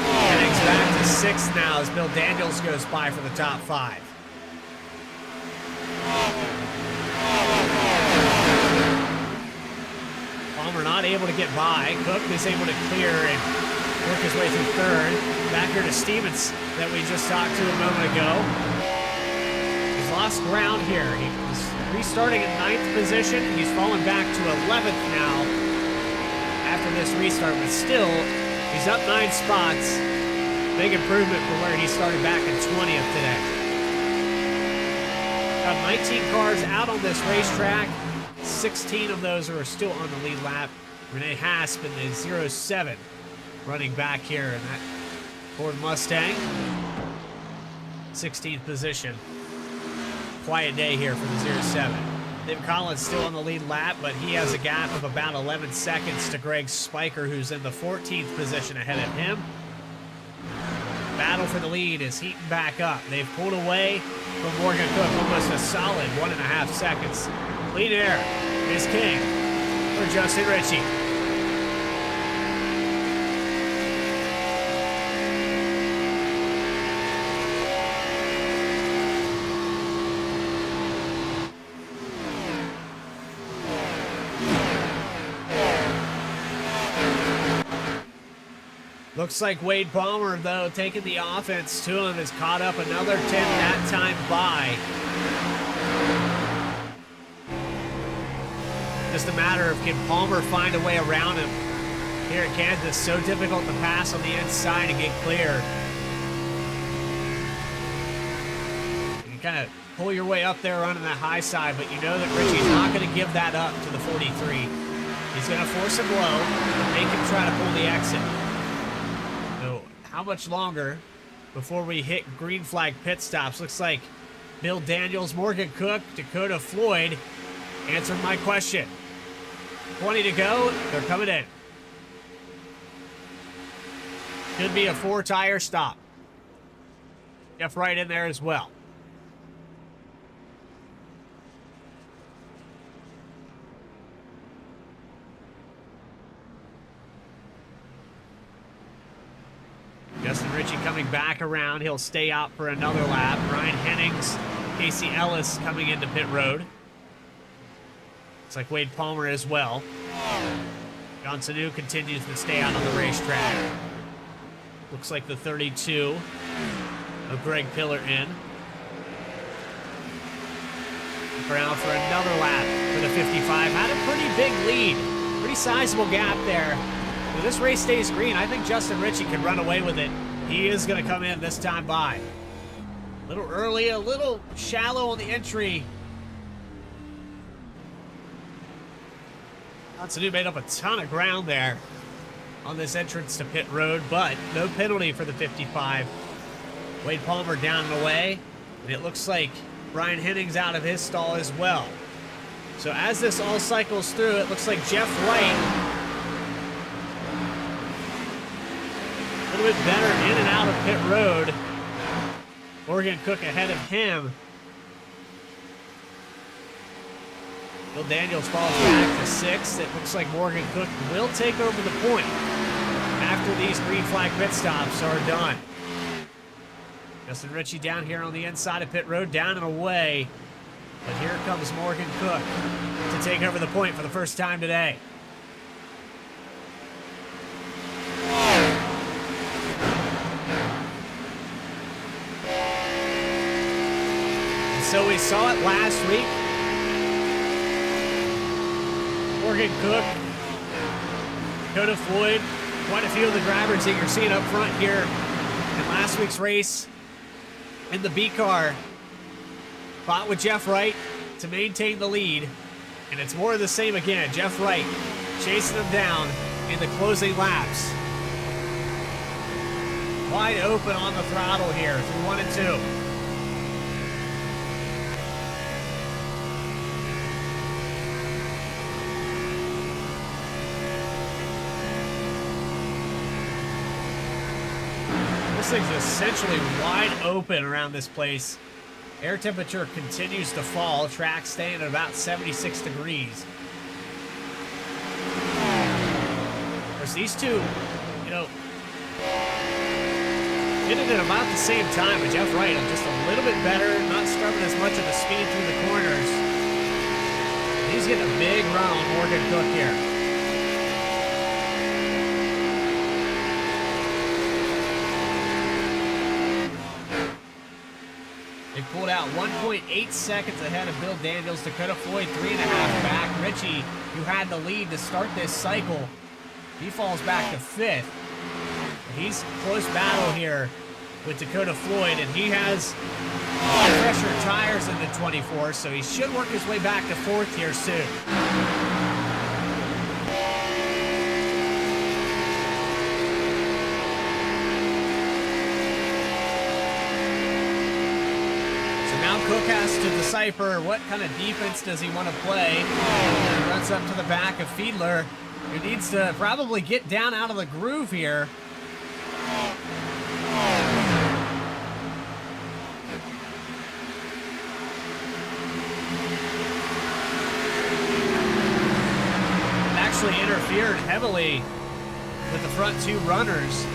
Hennings back to 6th now as Bill Daniels goes by for the top 5. Palmer not able to get by. Cook is able to clear and work his way through 3rd. Back here to Stevens that we just talked to a moment ago. He's lost ground here. He's restarting in 9th position. He's fallen back to 11th now after this restart, but still, he's up 9 spots. Big improvement from where he started back in 20th today. Got 19 cars out on this racetrack. 16 of those are still on the lead lap. Renee Hasp in the 07 running back here in that Ford Mustang. 16th position. Quiet day here for the 07. Dave Collins still on the lead lap, but he has a gap of about 11 seconds to Greg Spiker, who's in the 14th position ahead of him. Battle for the lead is heating back up. They've pulled away from Morgan Cook almost a solid 1.5 seconds. Clean air is king for Justin Ritchie. Looks like Wade Palmer, though, taking the offense to him, has caught up another 10 that time by. Just a matter of, can Palmer find a way around him? Here at Kansas, so difficult to pass on the inside and get clear. You can kind of pull your way up there running that high side, but you know that Ritchie's not going to give that up to the 43. He's going to force him low and make him try to pull the exit. So how much longer before we hit green flag pit stops. Looks like Bill Daniels, Morgan Cook, Dakota Floyd answered my question. 20 to go. They're coming in. Could be a 4-tire stop. Jeff Wright in there as well. Justin Ritchie coming back around. He'll stay out for another lap. Ryan Hennings, Casey Ellis coming into pit road. Looks like Wade Palmer as well. John Sanu continues to stay out on the racetrack. Looks like the 32 of Greg Pillar in. Around for another lap for the 55. Had a pretty big lead. Pretty sizable gap there. If this race stays green, I think Justin Ritchie can run away with it. He is going to come in this time by. A little early, a little shallow on the entry. Sanu made up a ton of ground there on this entrance to pit road, but no penalty for the 55. Wade Palmer down and away, and it looks like Brian Hennings out of his stall as well. So as this all cycles through, it looks like Jeff Wright a little bit better in and out of pit road. Morgan Cook ahead of him. Bill Daniels falls back to 6th. It looks like Morgan Cook will take over the point after these green flag pit stops are done. Justin Ritchie down here on the inside of pit road, down and away. But here comes Morgan Cook to take over the point for the first time today. And so we saw it last week. Morgan Cook, Dakota Floyd, quite a few of the drivers that you're seeing up front here in last week's race in the B car fought with Jeff Wright to maintain the lead, and it's more of the same again. Jeff Wright chasing them down in the closing laps. Wide open on the throttle here through 1 and 2. This thing's essentially wide open around this place. Air temperature continues to fall. Track staying at about 76 degrees. There's these two, you know, hit it at about the same time, but Jeff Wright just a little bit better, not scrubbing as much of the speed through the corners. He's getting a big run on Morgan Cook here. They pulled out 1.8 seconds ahead of Bill Daniels. Dakota Floyd 3.5 back. Ritchie, who had the lead to start this cycle, he falls back to 5th. He's close battle here with Dakota Floyd, and he has fresher tires in the 24, so he should work his way back to 4th here soon. Now Cook has to decipher what kind of defense does he want to play. He runs up to the back of Fiedler, who needs to probably get down out of the groove here. And actually interfered heavily with the front two runners.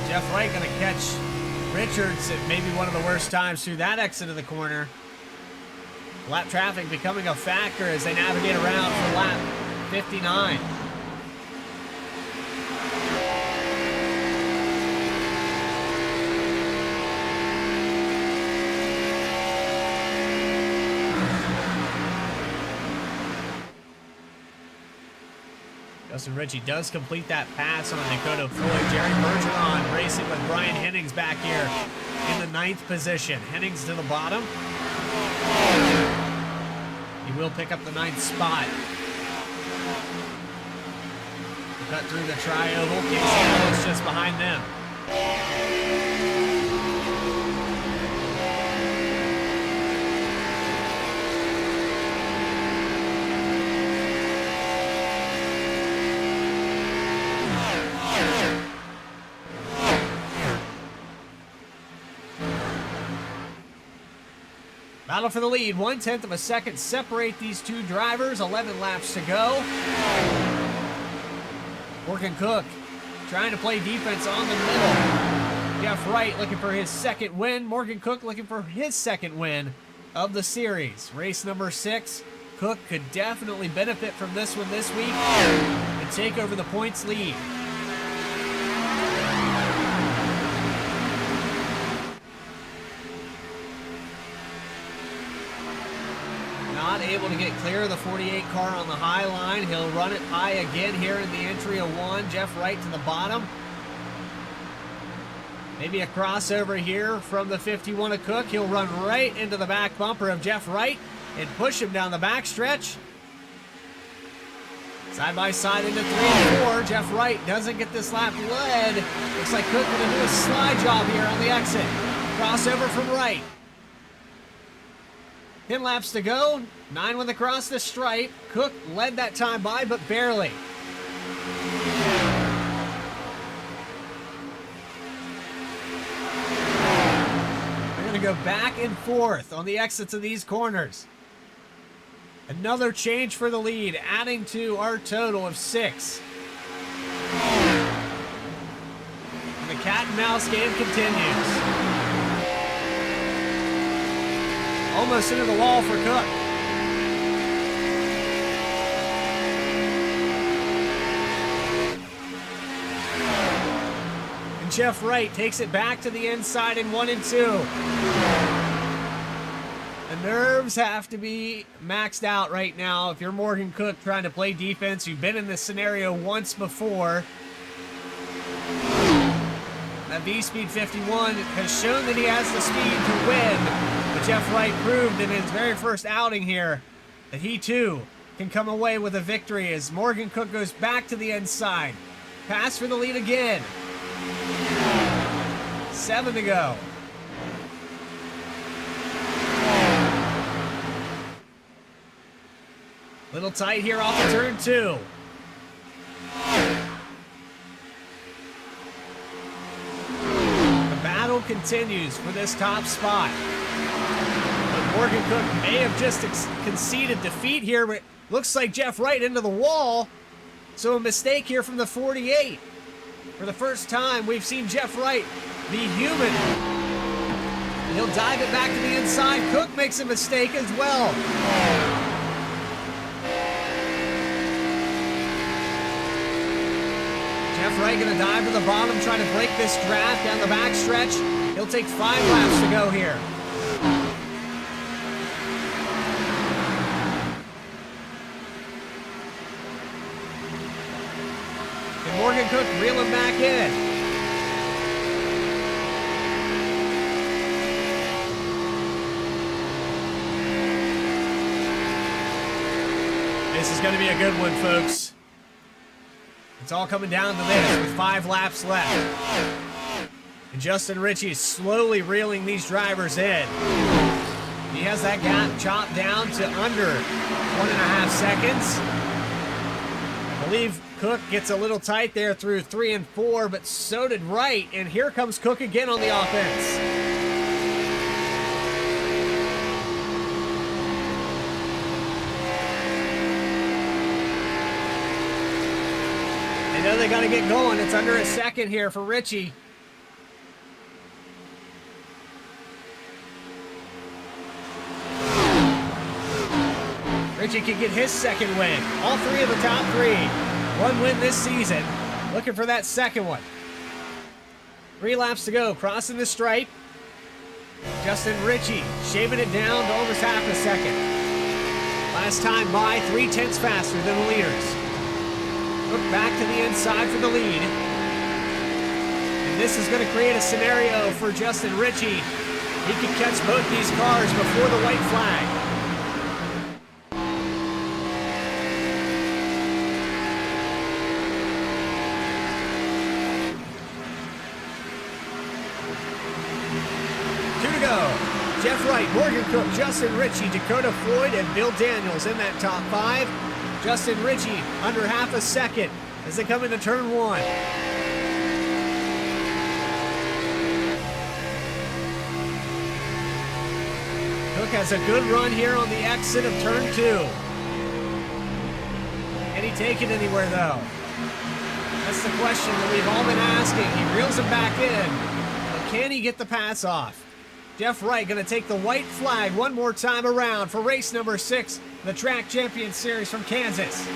Jeff Wright going to catch Richards at maybe one of the worst times through that exit of the corner. Lap traffic becoming a factor as they navigate around for lap 59. Justin Ritchie does complete that pass on Dakota Floyd. Jerry Bergeron racing with Brian Hennings back here in the 9th position. Hennings to the bottom. He will pick up the 9th spot. Cut through the tri-oval. Casey Ellis just behind them. Battle for the lead. 1/10 of a second separate these two drivers. 11 laps to go. Morgan Cook trying to play defense on the middle. Jeff Wright looking for his second win. Morgan Cook looking for his second win of the series. Race number 6. Cook could definitely benefit from this one this week and take over the points lead. Not able to get clear of the 48 car on the high line. He'll run it high again here in the entry of 1. Jeff Wright to the bottom. Maybe a crossover here from the 51 of Cook. He'll run right into the back bumper of Jeff Wright and push him down the backstretch. Side by side into 3 and 4. Jeff Wright doesn't get this lap led. Looks like Cook going to do a slide job here on the exit. Crossover from Wright. 10 laps to go. 9 with across the stripe. Cook led that time by, but barely. They're going to go back and forth on the exits of these corners. Another change for the lead, adding to our total of 6. And the cat and mouse game continues. Almost into the wall for Cook. And Jeff Wright takes it back to the inside in 1 and 2. The nerves have to be maxed out right now. If you're Morgan Cook trying to play defense, you've been in this scenario once before. That Vspeed 51 has shown that he has the speed to win. But Jeff Wright proved in his very first outing here that he too can come away with a victory as Morgan Cook goes back to the inside. Pass for the lead again. 7 to go. Little tight here off of turn 2. The battle continues for this top spot. But Morgan Cook may have just conceded defeat here, but looks like Jeff Wright into the wall. So a mistake here from the 48. For the first time, we've seen Jeff Wright be human. And he'll dive it back to the inside. Cook makes a mistake as well. Jeff Wright going to dive to the bottom, trying to break this draft down the backstretch. He'll take 5 laps to go here. And Morgan Cook reel him back in. This is going to be a good one, folks. It's all coming down to this with 5 laps left. And Justin Ritchie is slowly reeling these drivers in. He has that gap chopped down to under 1.5 seconds. I believe Cook gets a little tight there through 3 and 4, but so did Wright. And here comes Cook again on the offense. They know they got to get going. It's under a second here for Ritchie. Ritchie can get his second win. All 3 of the top 3. 1 win this season. Looking for that second one. 3 laps to go. Crossing the stripe. Justin Ritchie shaving it down to almost half a second. Last time by, 3/10 faster than the leaders. Look back to the inside for the lead. And this is going to create a scenario for Justin Ritchie. He can catch both these cars before the white flag. right, Morgan Cook, Justin Ritchie, Dakota Floyd, and Bill Daniels in that top 5. Justin Ritchie under half a second as they come into turn 1. Cook has a good run here on the exit of turn 2. Can he take it anywhere, though? That's the question that we've all been asking. He reels him back in, but can he get the pass off? Jeff Wright going to take the white flag one more time around for race number 6, the Track Champion Series from Kansas.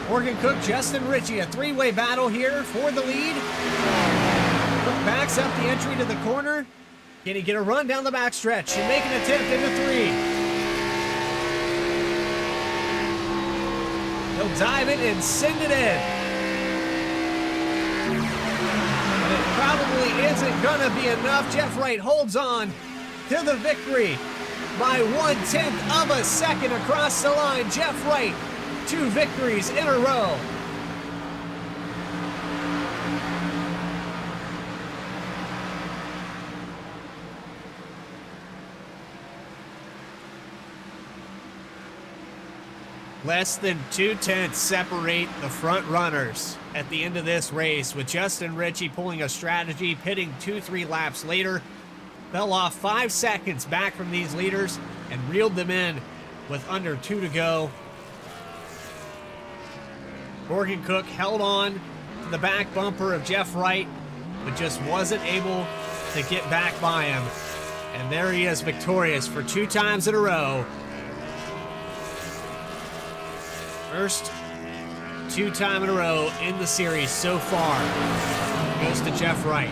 Morgan Cook, Justin Ritchie, a 3-way battle here for the lead. Cook backs up the entry to the corner. Can he get a run down the backstretch and make an attempt into 3? He'll dive it and send it in. But it probably isn't gonna be enough. Jeff Wright holds on to the victory by 1/10 of a second across the line. Jeff Wright, 2 victories in a row. Less than 2/10 separate the front runners at the end of this race, with Justin Ritchie pulling a strategy, pitting 2-3 laps later. Fell off 5 seconds back from these leaders and reeled them in with under 2 to go. Morgan Cook held on to the back bumper of Jeff Wright, but just wasn't able to get back by him. And there he is, victorious for 2 times in a row. First 2 time in a row in the series so far goes to Jeff Wright.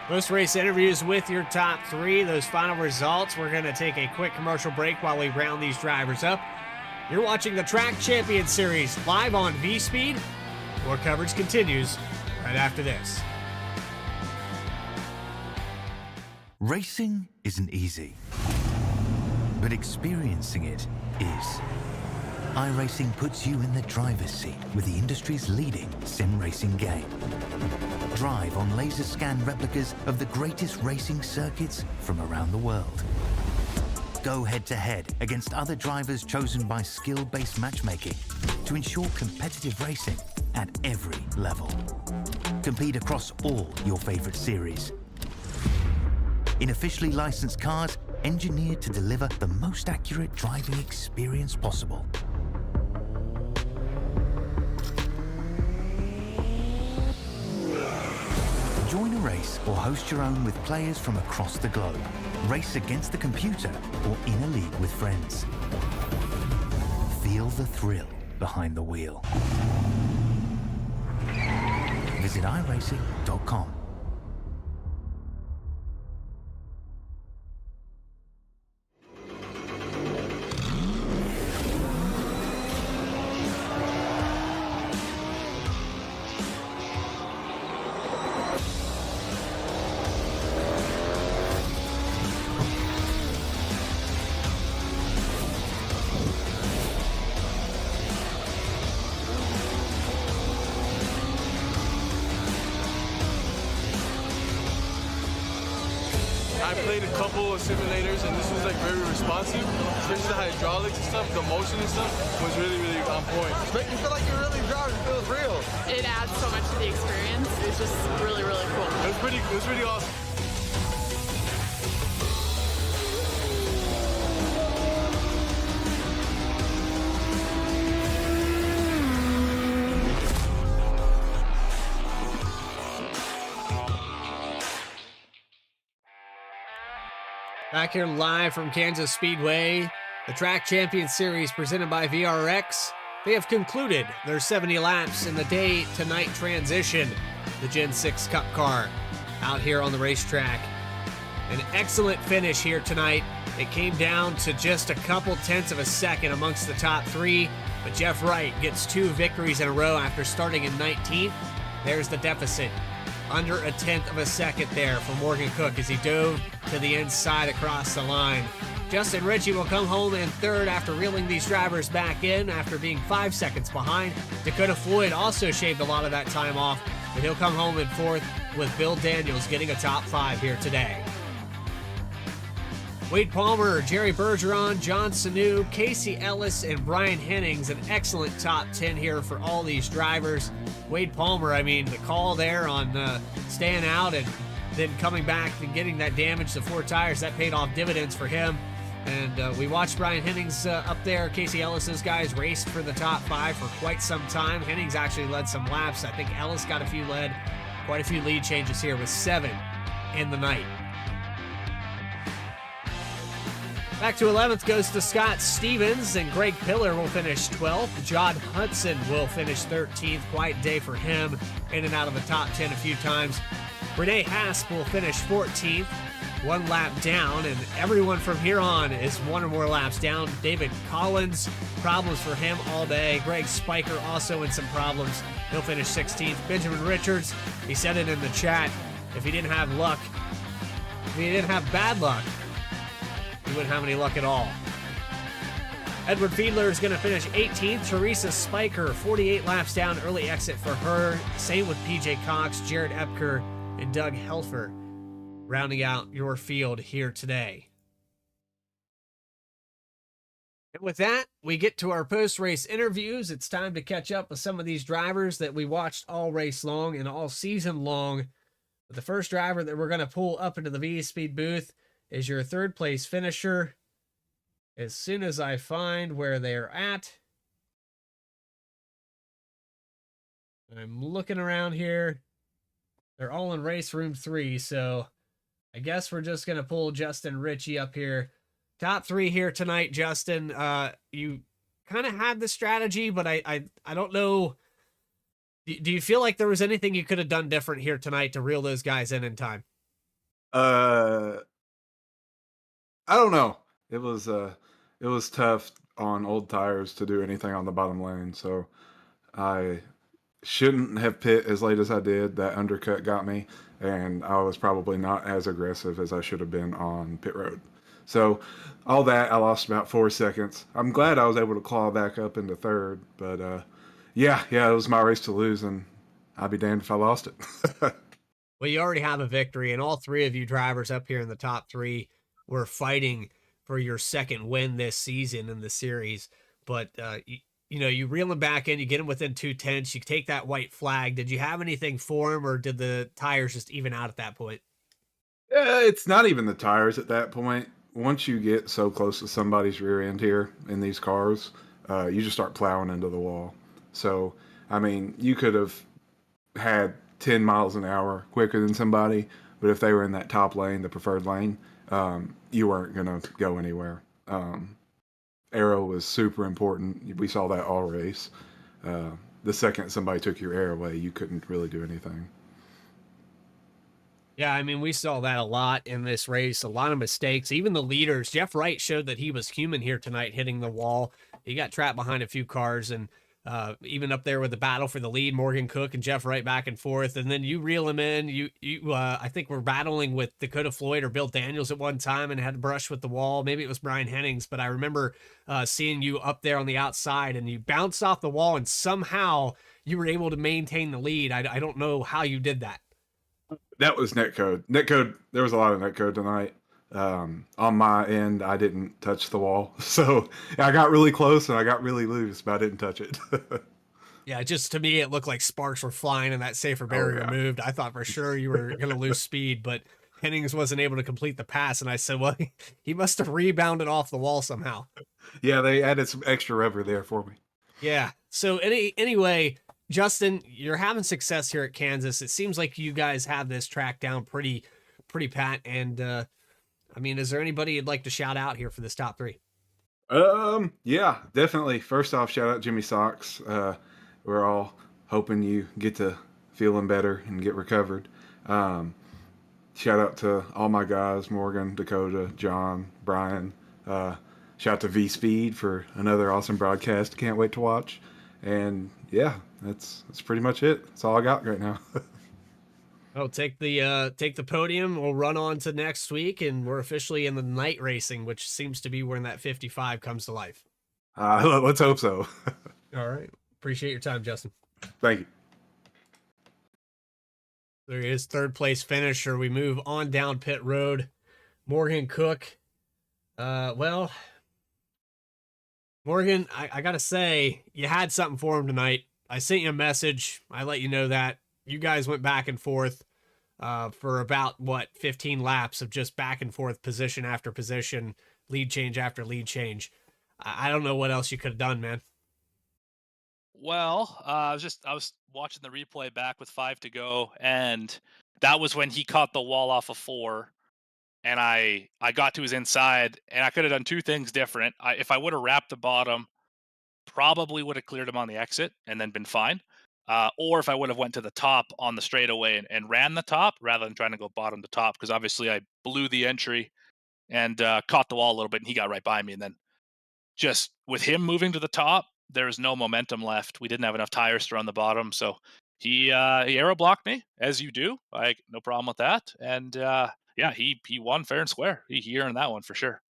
Post-race interviews with your top 3, those final results. We're going to take a quick commercial break while we round these drivers up. You're watching the Track Champion Series live on Vspeed. More coverage continues right after this. Racing isn't easy, but experiencing it is. iRacing puts you in the driver's seat with the industry's leading sim racing game. Drive on laser scan replicas of the greatest racing circuits from around the world. Go head-to-head against other drivers chosen by skill-based matchmaking to ensure competitive racing at every level. Compete across all your favorite series. In officially licensed cars, engineered to deliver the most accurate driving experience possible. Join a race or host your own with players from across the globe. Race against the computer or in a league with friends. Feel the thrill behind the wheel. Visit iRacing.com. I played a couple of simulators and this was like very responsive, especially the hydraulics and stuff, the motion and stuff was really, really on point. Make you feel like you're really driving. It feels real. It adds so much to the experience. It's just really, really cool. It was pretty awesome. Back here live from Kansas Speedway, the Track Champion Series presented by VRX. They have concluded their 70 laps in the day-to-night transition. The Gen 6 Cup car out here on the racetrack. An excellent finish here tonight. It came down to just a couple tenths of a second amongst the top 3, but Jeff Wright gets 2 victories in a row after starting in 19th. There's the deficit. Under a tenth of a second there for Morgan Cook as he dove to the inside across the line. Justin Ritchie will come home in third after reeling these drivers back in after being 5 seconds behind. Dakota Floyd also shaved a lot of that time off, but he'll come home in fourth with Bill Daniels getting a top 5 here today. Wade Palmer, Jerry Bergeron, John Sanu, Casey Ellis, and Brian Hennings, an excellent top 10 here for all these drivers. Wade Palmer, I mean, the call there on staying out and then coming back and getting that damage to 4 tires, that paid off dividends for him. And we watched Brian Hennings up there. Casey Ellis, those guys raced for the top 5 for quite some time. Hennings actually led some laps. I think Ellis got quite a few lead changes here with 7 in the night. Back to 11th goes to Scott Stevens, and Greg Pillar will finish 12th. John Hudson will finish 13th. Quiet day for him, in and out of the top 10 a few times. Renee Hasp will finish 14th, 1 lap down, and everyone from here on is 1 or more laps down. David Collins, problems for him all day. Greg Spiker also in some problems. He'll finish 16th. Benjamin Richards, he said it in the chat, if he didn't have bad luck, he wouldn't have any luck at all. Edward Fiedler is going to finish 18th. Teresa Spiker, 48 laps down, early exit for her. Same with PJ Cox, Jared Epker, and Doug Helfer, rounding out your field here today. And with that, we get to our post-race interviews. It's time to catch up with some of these drivers that we watched all race long and all season long. But the first driver that we're going to pull up into the Vspeed booth is your third place finisher. As soon as I find where they're at, I'm looking around here. They're all in race room 3, so I guess we're just going to pull Justin Ritchie up here. Top 3 here tonight, Justin. You kind of had the strategy, but I don't know. Do you feel like there was anything you could have done different here tonight to reel those guys in time? I don't know. It was tough on old tires to do anything on the bottom lane, so I shouldn't have pit as late as I did. That undercut got me, and I was probably not as aggressive as I should have been on pit road. So all that, I lost about 4 seconds. I'm glad I was able to claw back up into third, but yeah, it was my race to lose, and I'd be damned if I lost it. Well, you already have a victory, and all 3 of you drivers up here in the top 3 were fighting for your second win this season in the series. But, you reel him back in, you get him within 2/10, you take that white flag. Did you have anything for him, or did the tires just even out at that point? It's not even the tires at that point. Once you get so close to somebody's rear end here in these cars, you just start plowing into the wall. So, I mean, you could have had 10 miles an hour quicker than somebody, but if they were in that top lane, the preferred lane, you weren't going to go anywhere. Aero was super important. We saw that all race. The second somebody took your air away, you couldn't really do anything. Yeah, I mean, we saw that a lot in this race, a lot of mistakes. Even the leaders, Jeff Wright showed that he was human here tonight, hitting the wall. He got trapped behind a few cars, and even up there with the battle for the lead, Morgan Cook and Jeff Wright back and forth. And then you reel him in. You I think we're battling with Dakota Floyd or Bill Daniels at one time and had to brush with the wall. Maybe it was Brian Hennings, but I remember seeing you up there on the outside, and you bounced off the wall, and somehow you were able to maintain the lead. I don't know how you did that. That was netcode. Netcode, there was a lot of netcode tonight. On my end, I didn't touch the wall. So I got really close and I got really loose, but I didn't touch it. Yeah, just to me, it looked like sparks were flying and that safer barrier moved. I thought for sure you were going to lose speed, but Hennings wasn't able to complete the pass. And I said, well, he must have rebounded off the wall somehow. Yeah, they added some extra rubber there for me. Yeah. So anyway, Justin, you're having success here at Kansas. It seems like you guys have this track down pretty pat. And, I mean, is there anybody you'd like to shout out here for this top 3? Yeah, definitely. First off, shout out Jimmy Socks. We're all hoping you get to feeling better and get recovered. Shout out to all my guys, Morgan, Dakota, John, Brian. Shout out to Vspeed for another awesome broadcast. Can't wait to watch. And yeah, that's pretty much it. That's all I got right now. Oh, take the podium. We'll run on to next week, and we're officially in the night racing, which seems to be when that 55 comes to life. Let's hope so. All right. Appreciate your time, Justin. Thank you. There is third place finisher. We move on down pit road. Morgan Cook. Well, Morgan, I gotta say, you had something for him tonight. I sent you a message. I let you know that. You guys went back and forth for about, 15 laps of just back and forth, position after position, lead change after lead change. I don't know what else you could have done, man. Well, I was watching the replay back with 5 to go, and that was when he caught the wall off of 4, and I got to his inside, and I could have done 2 things different. If I would have wrapped the bottom, probably would have cleared him on the exit and then been fine. Or if I would have went to the top on the straightaway and ran the top rather than trying to go bottom to top, because obviously I blew the entry and caught the wall a little bit, and he got right by me, and then just with him moving to the top, there's no momentum left. We didn't have enough tires to run the bottom, so he aero blocked me, as you do. Like, no problem with that. And yeah, he won fair and square. He earned that one for sure.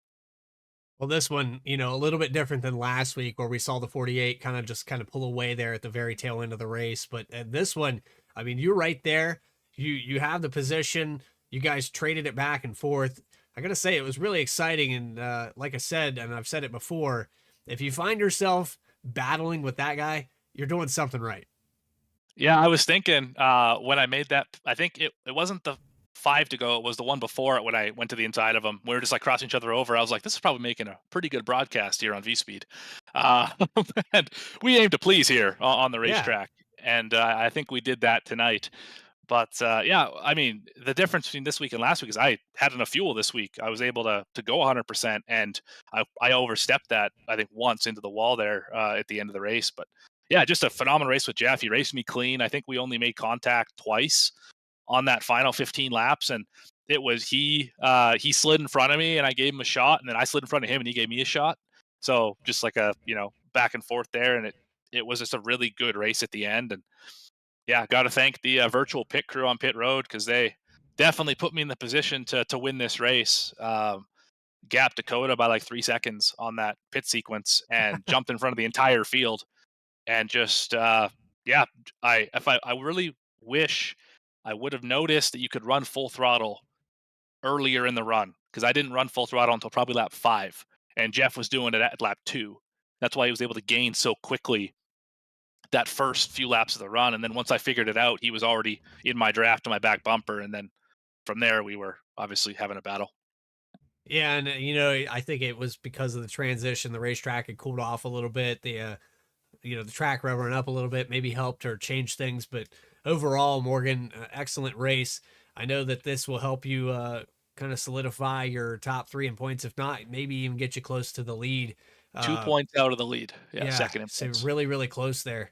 Well, this one, a little bit different than last week where we saw the 48 kind of pull away there at the very tail end of the race. But this one, I mean, you're right there. You have the position. You guys traded it back and forth. I got to say, it was really exciting. And like I said, and I've said it before, if you find yourself battling with that guy, you're doing something right. Yeah, I was thinking when I made that, I think it wasn't the 5 to go, it was the one before it when I went to the inside of him. We were just like crossing each other over. I was like, this is probably making a pretty good broadcast here on Vspeed. Uh, and we aim to please here on the Yeah. racetrack. And I think we did that tonight. But yeah, I mean, the difference between this week and last week is I had enough fuel this week. I was able to go 100%, and I overstepped that, I think, once into the wall there at the end of the race. But yeah, just a phenomenal race with Jeff. He raced me clean. I think we only made contact twice on that final 15 laps, and it was he slid in front of me and I gave him a shot, and then I slid in front of him and he gave me a shot. So just like a back and forth there, and it was just a really good race at the end. And yeah, got to thank the virtual pit crew on pit road, because they definitely put me in the position to win this race. Gap Dakota by like 3 seconds on that pit sequence and jumped in front of the entire field. And just yeah, I really wish I would have noticed that you could run full throttle earlier in the run, because I didn't run full throttle until probably lap 5, and Jeff was doing it at lap 2. That's why he was able to gain so quickly that first few laps of the run. And then once I figured it out, he was already in my draft to my back bumper, and then from there we were obviously having a battle. Yeah, and I think it was because of the transition. The racetrack had cooled off a little bit. The the track revving up a little bit maybe helped or changed things. But overall, Morgan, excellent race. I know that this will help you kind of solidify your top 3 in points. If not, maybe even get you close to the lead. 2 points out of the lead. Yeah, second in so points. really, really close there.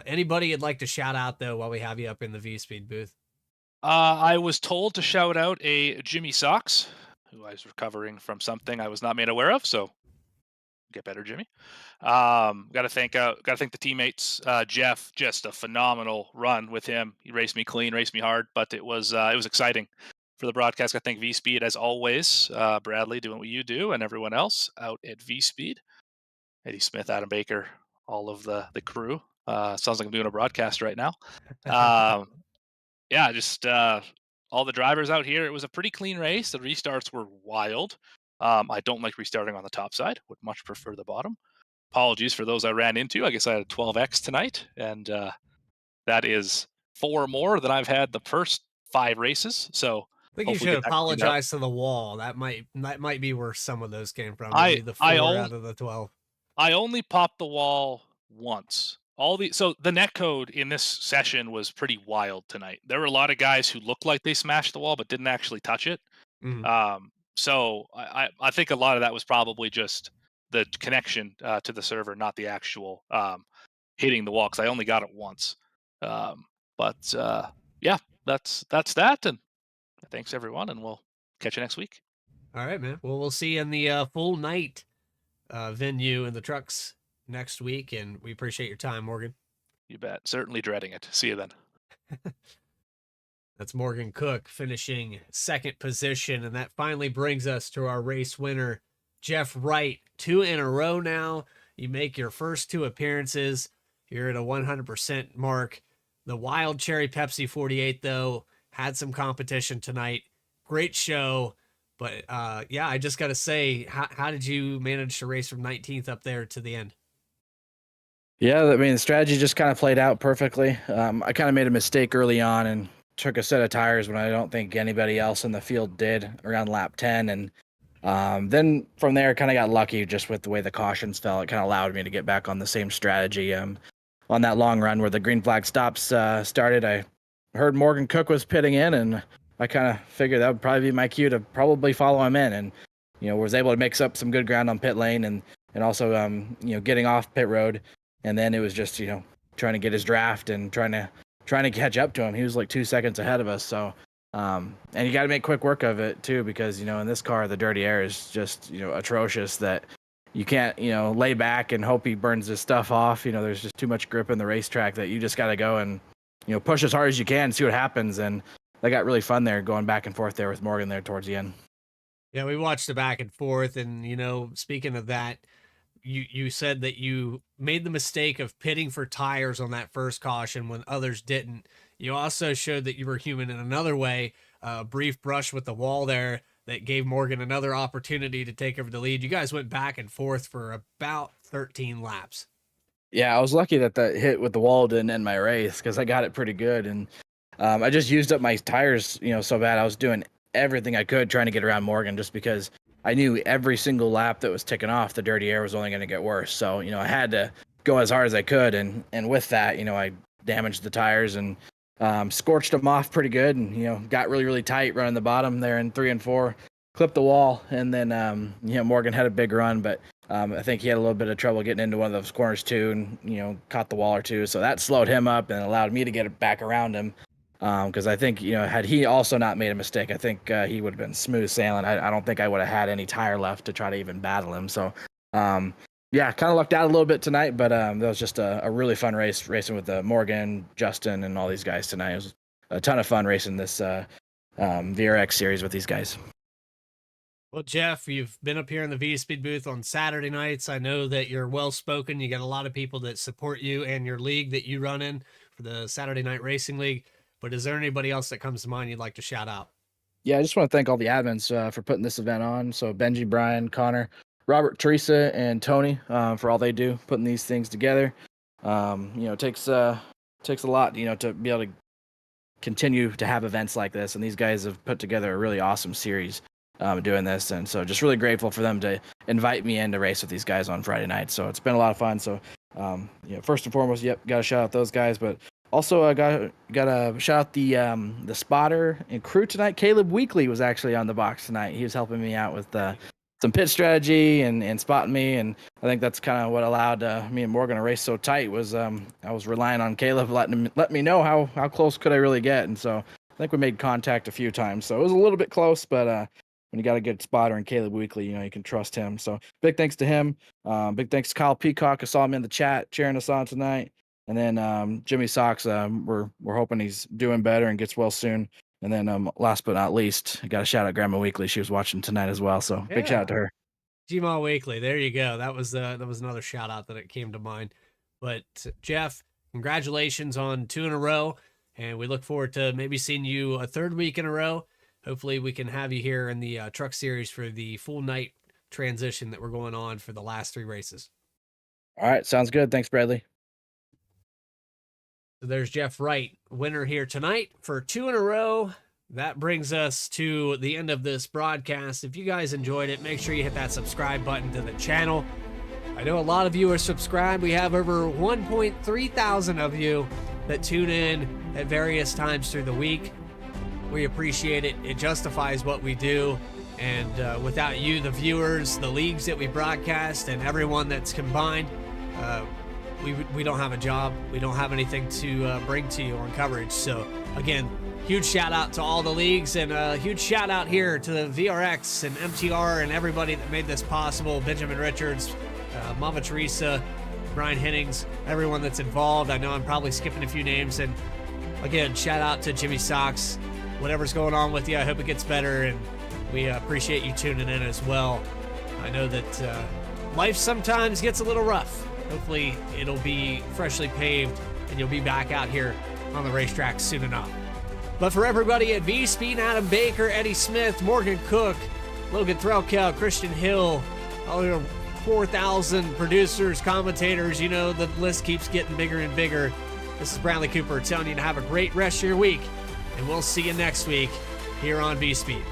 Anybody you'd like to shout out, though, while we have you up in the Vspeed booth? I was told to shout out a Jimmy Socks, who I was recovering from something I was not made aware of. So get better, Jimmy. Got to thank the teammates. Jeff, just a phenomenal run with him. He raced me clean, raced me hard, but it was exciting for the broadcast. I thank Vspeed as always. Bradley doing what you do, and everyone else out at Vspeed. Eddie Smith, Adam Baker, all of the crew. Sounds like I'm doing a broadcast right now. Yeah, just all the drivers out here. It was a pretty clean race. The restarts were wild. I don't like restarting on the top side. Would much prefer the bottom. Apologies for those I ran into. I guess I had a 12X tonight, and that is 4 more than I've had the first 5 races. So I think you should apologize to the wall. That might be where some of those came from. Maybe the 4 out of the 12. I only popped the wall once. So the net code in this session was pretty wild tonight. There were a lot of guys who looked like they smashed the wall but didn't actually touch it. Mm-hmm. So I think a lot of that was probably just the connection to the server, not the actual hitting the wall, because I only got it once. But yeah, that's that. And thanks everyone, and we'll catch you next week. All right, man. Well, we'll see you in the full night venue in the trucks next week, and we appreciate your time, Morgan. You bet. Certainly dreading it. See you then. That's Morgan Cook finishing second position. And that finally brings us to our race winner, Jeff Wright. 2 in a row now. You make your first 2 appearances. You're at a 100% mark. The Wild Cherry Pepsi 48, though, had some competition tonight. Great show. But, yeah, I just got to say, how did you manage to race from 19th up there to the end? Yeah, I mean, the strategy just kind of played out perfectly. I kind of made a mistake early on and took a set of tires when I don't think anybody else in the field did around lap 10. And then from there, kind of got lucky just with the way the cautions fell. It kind of allowed me to get back on the same strategy. On that long run where the green flag stops started, I heard Morgan Cook was pitting in, and I kind of figured that would probably be my cue to probably follow him in. And, was able to mix up some good ground on pit lane and also, getting off pit road. And then it was just, trying to get his draft and trying to catch up to him. He was like 2 seconds ahead of us. So, and you got to make quick work of it too, because, in this car, the dirty air is just, atrocious that you can't, lay back and hope he burns his stuff off. There's just too much grip in the racetrack that you just got to go and, push as hard as you can, see what happens. And that got really fun there, going back and forth there with Morgan there towards the end. Yeah, we watched the back and forth. And, speaking of that, you said that you made the mistake of pitting for tires on that first caution when others didn't. You also showed that you were human in another way, a brief brush with the wall there that gave Morgan another opportunity to take over the lead. You guys went back and forth for about 13 laps. Yeah, I was lucky that hit with the wall didn't end my race because I got it pretty good. And I just used up my tires, so bad. I was doing everything I could trying to get around Morgan just because I knew every single lap that was ticking off, the dirty air was only going to get worse. So, I had to go as hard as I could. And with that, I damaged the tires and scorched them off pretty good and, got really, really tight running the bottom there in 3 and 4, clipped the wall. And then, Morgan had a big run, but I think he had a little bit of trouble getting into one of those corners too and, caught the wall or two. So that slowed him up and allowed me to get it back around him. Because I think, had he also not made a mistake, I think he would have been smooth sailing. I don't think I would have had any tire left to try to even battle him. So, yeah, kind of lucked out a little bit tonight, but that was just a really fun racing with Morgan, Justin, and all these guys tonight. It was a ton of fun racing this VRX series with these guys. Well, Jeff, you've been up here in the Vspeed booth on Saturday nights. I know that you're well-spoken. You got a lot of people that support you and your league that you run in for the Saturday Night Racing League. But is there anybody else that comes to mind you'd like to shout out? Yeah, I just want to thank all the admins for putting this event on. So Benji, Brian, Connor, Robert, Teresa, and Tony for all they do, putting these things together. It takes a lot, to be able to continue to have events like this. And these guys have put together a really awesome series doing this. And so just really grateful for them to invite me in to race with these guys on Friday night. So it's been a lot of fun. So, first and foremost, got to shout out those guys, but also, I got to shout out the spotter and crew tonight. Caleb Weekly was actually on the box tonight. He was helping me out with some pit strategy and spotting me, and I think that's kind of what allowed me and Morgan to race so tight. Was I was relying on Caleb let me know how close could I really get, and so I think we made contact a few times. So it was a little bit close, but when you got a good spotter in Caleb Weekly, you can trust him. So big thanks to him. Big thanks to Kyle Peacock. I saw him in the chat cheering us on tonight. And then Jimmy Sox, we're hoping he's doing better and gets well soon. And then last but not least, I got to shout out Grandma Weekly. She was watching tonight as well, so big shout out to her. Gma Weekly, there you go. That was another shout out that it came to mind. But Jeff, congratulations on 2 in a row, and we look forward to maybe seeing you a 3rd week in a row. Hopefully, we can have you here in the truck series for the full night transition that we're going on for the last 3 races. All right, sounds good. Thanks, Bradley. So there's Jeff Wright, winner here tonight for 2 in a row. That brings us to the end of this broadcast. If you guys enjoyed it, make sure you hit that subscribe button to the channel. I know a lot of you are subscribed. We have over 1.3 thousand of you that tune in at various times through the week. We appreciate it. It justifies what we do. And without you, the viewers, the leagues that we broadcast, and everyone that's combined, we don't have a job. We don't have anything to bring to you on coverage. So again, huge shout out to all the leagues, and a huge shout out here to the VRX and MTR and everybody that made this possible. Benjamin Richards, Mama Teresa, Brian Hennings, everyone that's involved. I know I'm probably skipping a few names. And again, shout out to Jimmy Sox whatever's going on with you, I hope it gets better, and we appreciate you tuning in as well. I know that life sometimes gets a little rough. Hopefully it'll be freshly paved and you'll be back out here on the racetrack soon enough. But for everybody at Vspeed, Adam Baker, Eddie Smith, Morgan Cook, Logan Threlkel, Christian Hill, all your 4,000 producers, commentators, you know, the list keeps getting bigger and bigger. This is Bradley Cooper telling you to have a great rest of your week, and we'll see you next week here on Vspeed.